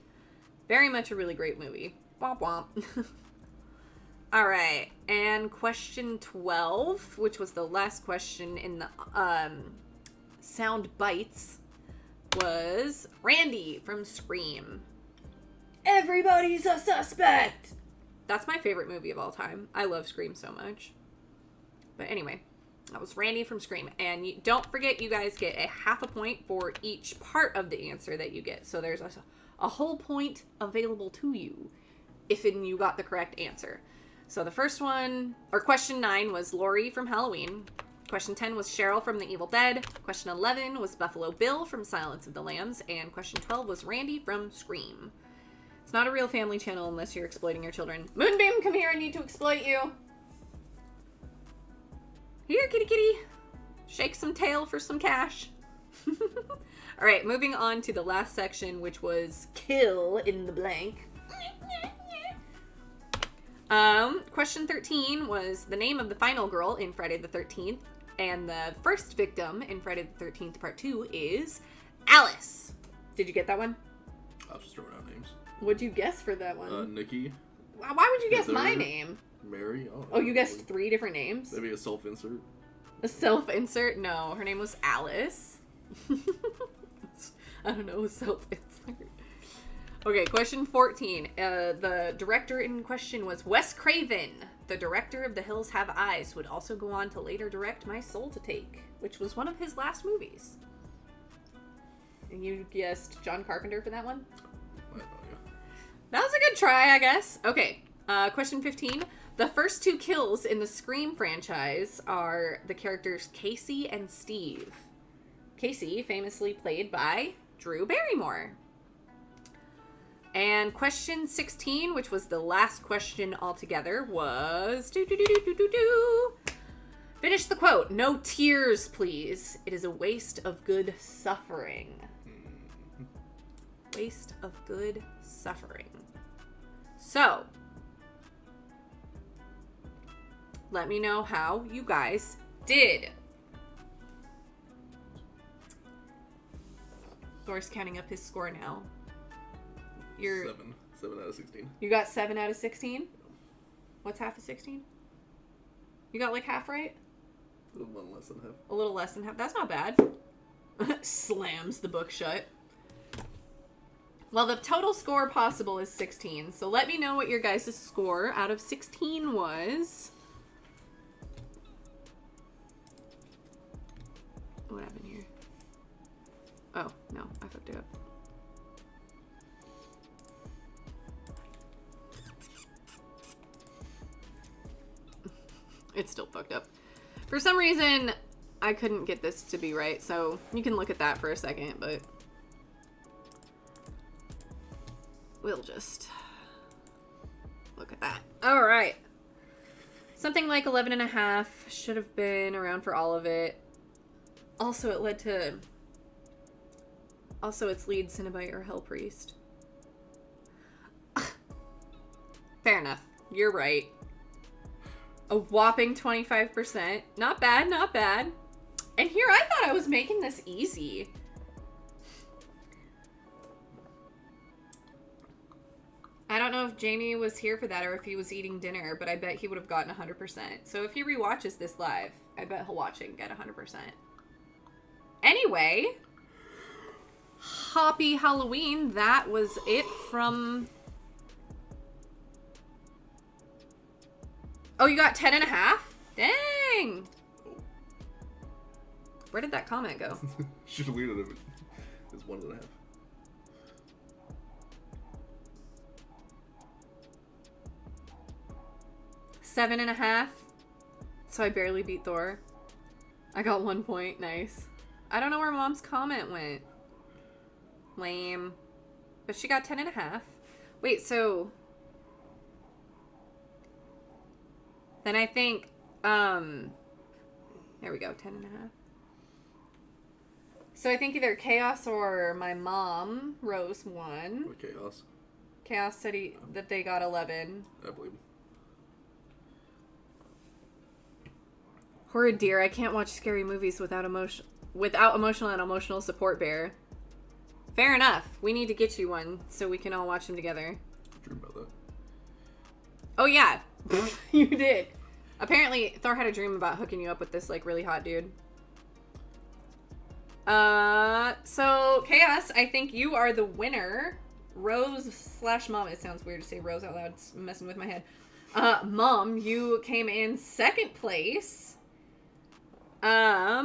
Very much a really great movie. Womp womp. Alright, and question 12, which was the last question in the Sound Bites, was Randy from Scream. Everybody's a suspect! That's my favorite movie of all time. I love Scream so much. But anyway, That was Randy from Scream. And don't forget, you guys get a half a point for each part of the answer that you get. So there's a whole point available to you if you got the correct answer. So the first one, or question 9 was Laurie from Halloween. Question 10 was Cheryl from The Evil Dead. Question 11 was Buffalo Bill from Silence of the Lambs. And question 12 was Randy from Scream. It's not a real family channel unless you're exploiting your children. Moonbeam, come here. I need to exploit you. Here, kitty kitty. Shake some tail for some cash. All right, moving on to the last section, which was kill in the blank. Question 13 was the name of the final girl in Friday the 13th. And the first victim in Friday the 13th Part 2 is Alice. Did you get that one? I was just throwing out names. What'd you guess for that one? Nikki. Why would you guess Heather, my name? Mary. Oh, you guessed 3 different names? Maybe a self-insert. A self-insert? No, her name was Alice. I don't know, self-insert. Okay, question 14. The director in question was Wes Craven. The director of The Hills Have Eyes would also go on to later direct My Soul to Take, which was one of his last movies. And you guessed John Carpenter for that one? I have no idea. That was a good try, I guess. Okay, question 15. The first 2 kills in the Scream franchise are the characters Casey and Steve. Casey, famously played by Drew Barrymore. And question 16, which was the last question altogether, was... Finish the quote. No tears, please. It is a waste of good suffering. Waste of good suffering. So, let me know how you guys did. Thor's counting up his score now. You're 7 out of 16. You got 7 out of 16? What's half of 16? You got like half right? A little less than half. A little less than half. That's not bad. Slams the book shut. Well, the total score possible is 16. So let me know what your guys' score out of 16 was. What happened here? Oh, no. I fucked it up. It's still fucked up. For some reason, I couldn't get this to be right, so you can look at that for a second, but we'll just look at that. All right. Something like 11 and a half should have been around for all of it. Also, it led to... Also, it's lead Cinnabite or Hell Priest. Fair enough. You're right. A whopping 25%. Not bad, not bad. And here, I thought I was making this easy. I don't know if Jamie was here for that or if he was eating dinner, but I bet he would have gotten 100%. So if he rewatches this live, I bet he'll watch it and get 100%. Anyway, happy Halloween. That was it from... Oh, you got 10 and a half? Dang! Where did that comment go? Should have deleted it. It's 1.5. Seven and a half. So I barely beat Thor. I got 1 point. Nice. I don't know where Mom's comment went. Lame. But she got 10 and a half. Wait, so... Then I think, there we go, 10 and a half. So I think either Chaos or my mom, Rose, won. What Chaos? Chaos said that they got 11. I believe. Horrid dear, I can't watch scary movies without emotional and emotional support bear. Fair enough. We need to get you one so we can all watch them together. Dream about that. Oh yeah, you did. Apparently, Thor had a dream about hooking you up with this, like, really hot dude. So, Chaos, I think you are the winner. Rose/Mom, it sounds weird to say Rose out loud, it's messing with my head. Mom, you came in second place. That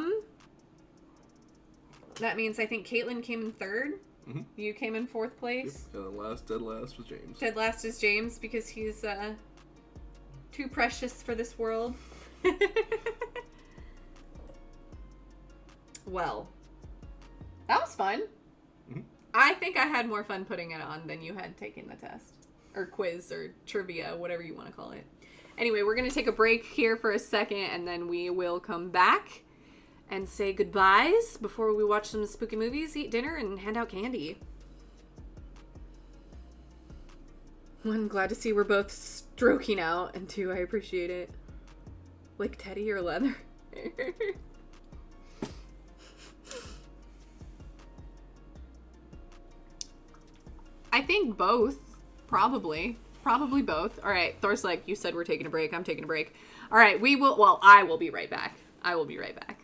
means I think Caitlin came in third. Mm-hmm. You came in fourth place. Yep. And then dead last was James. Dead last is James because he's too precious for this world. Well, that was fun. Mm-hmm. I think I had more fun putting it on than you had taking the test. Or quiz or trivia, whatever you want to call it. Anyway, we're going to take a break here for a second and then we will come back and say goodbyes before we watch some spooky movies, eat dinner, and hand out candy. One, glad to see we're both stroking out, and two, I appreciate it. Like teddy or leather. I think both. Probably both. All right, Thor's like, you said we're taking a break. I'm taking a break. All right, I will be right back. I will be right back.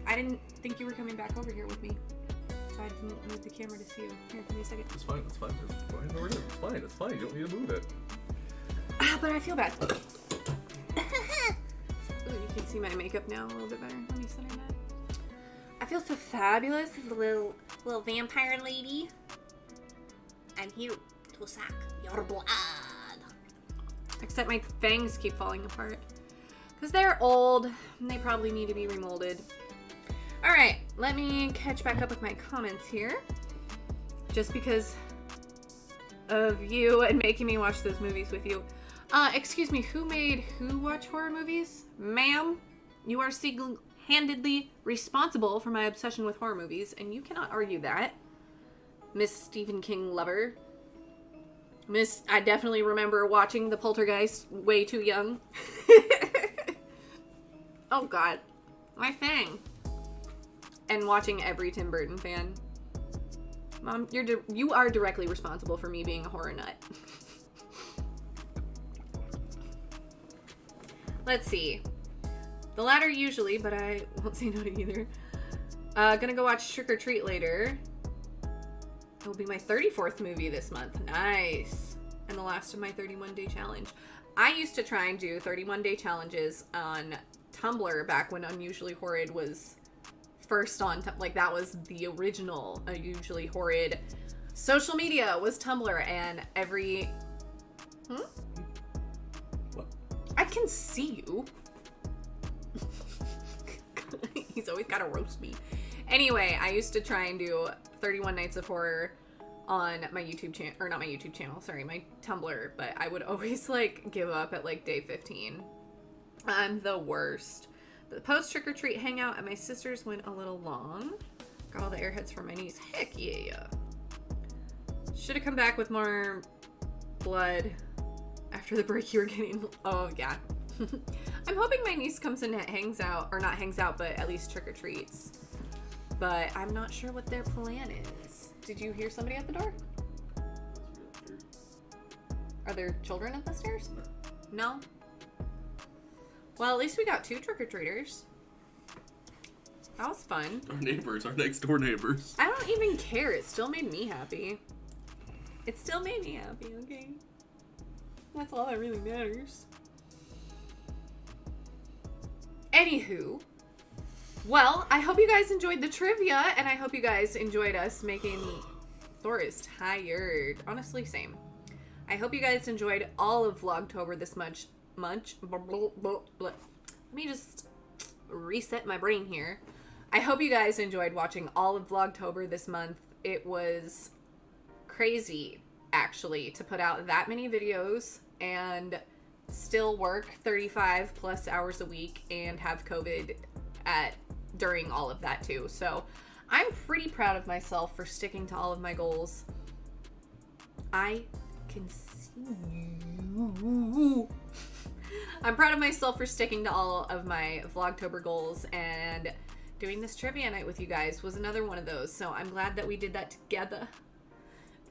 I didn't think you were coming back over here with me, so I didn't move the camera to see you. Here, give me a second. It's fine. It's fine. It's fine. No, it's fine. It's fine. You don't need to move it. But I feel bad. Ooh, you can see my makeup now a little bit better. Let me center that. I feel so fabulous, little vampire lady. I'm here to suck your blood. Except my fangs keep falling apart. Because they're old, and they probably need to be remolded. Alright, let me catch back up with my comments here. Just because of you and making me watch those movies with you. Excuse me, who made who watch horror movies? Ma'am, you are single-handedly responsible for my obsession with horror movies, and you cannot argue that. Miss Stephen King lover. I definitely remember watching The Poltergeist way too young. Oh god, my fang. And watching every Tim Burton fan. Mom, you are directly responsible for me being a horror nut. Let's see. The latter usually, but I won't say no to either. Gonna go watch Trick or Treat later. It'll be my 34th movie this month. Nice. And the last of my 31-day challenge. I used to try and do 31-day challenges on Tumblr back when Unusually Horrid was first on, like that was the original Unusually Horrid social media was Tumblr, and every What? I can see you. He's always gotta roast me. Anyway, I used to try and do 31 Nights of Horror on my YouTube channel, or not my YouTube channel, sorry, my Tumblr, but I would always like give up at like day 15. I'm the worst. The post trick or treat hangout at my sister's went a little long. Got all the airheads for my niece. Heck yeah. Should have come back with more blood after the break you were getting. Oh, yeah. I'm hoping my niece comes and hangs out, or not hangs out, but at least trick-or-treats. But I'm not sure what their plan is. Did you hear somebody at the door? Are there children at the stairs? No? Well, at least we got 2 trick-or-treaters. That was fun. Our neighbors, our next door neighbors. I don't even care. It still made me happy. It still made me happy, okay? That's all that really matters. Anywho, well, I hope you guys enjoyed the trivia, and I hope you guys enjoyed us making... Thor is tired. Honestly, same. I hope you guys enjoyed all of Vlogtober this much. Let me just reset my brain here. I hope you guys enjoyed watching all of Vlogtober this month. It was crazy, actually, to put out that many videos and still work 35 plus hours a week and have COVID during all of that too. So I'm pretty proud of myself for sticking to all of my goals. I can see you. I'm proud of myself for sticking to all of my Vlogtober goals, and doing this trivia night with you guys was another one of those. So I'm glad that we did that together,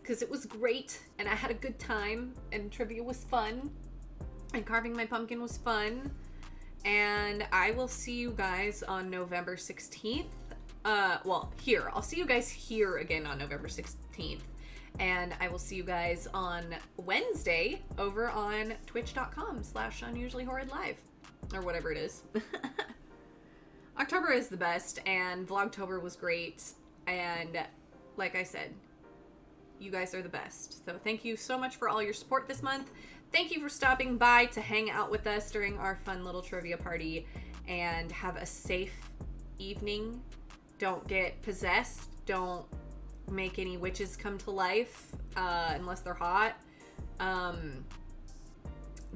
because it was great and I had a good time, and trivia was fun, and carving my pumpkin was fun. And I will see you guys on November 16th. Well, here. I'll see you guys here again on November 16th. And I will see you guys on Wednesday over on twitch.com/unusuallyhorridlive. Or whatever it is. October is the best, and Vlogtober was great. And like I said, you guys are the best. So thank you so much for all your support this month. Thank you for stopping by to hang out with us during our fun little trivia party. And have a safe evening. Don't get possessed. Don't make any witches come to life unless they're hot.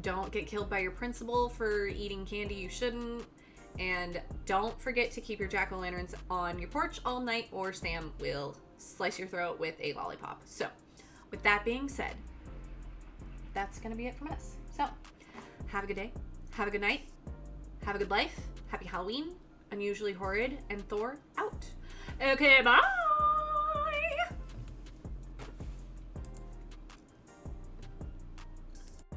Don't get killed by your principal for eating candy you shouldn't. And don't forget to keep your jack-o'-lanterns on your porch all night, or Sam will slice your throat with a lollipop. So, with that being said, that's gonna be it from us. So, have a good day, have a good night, have a good life, happy Halloween, Unusually Horrid, and Thor out. Okay, bye!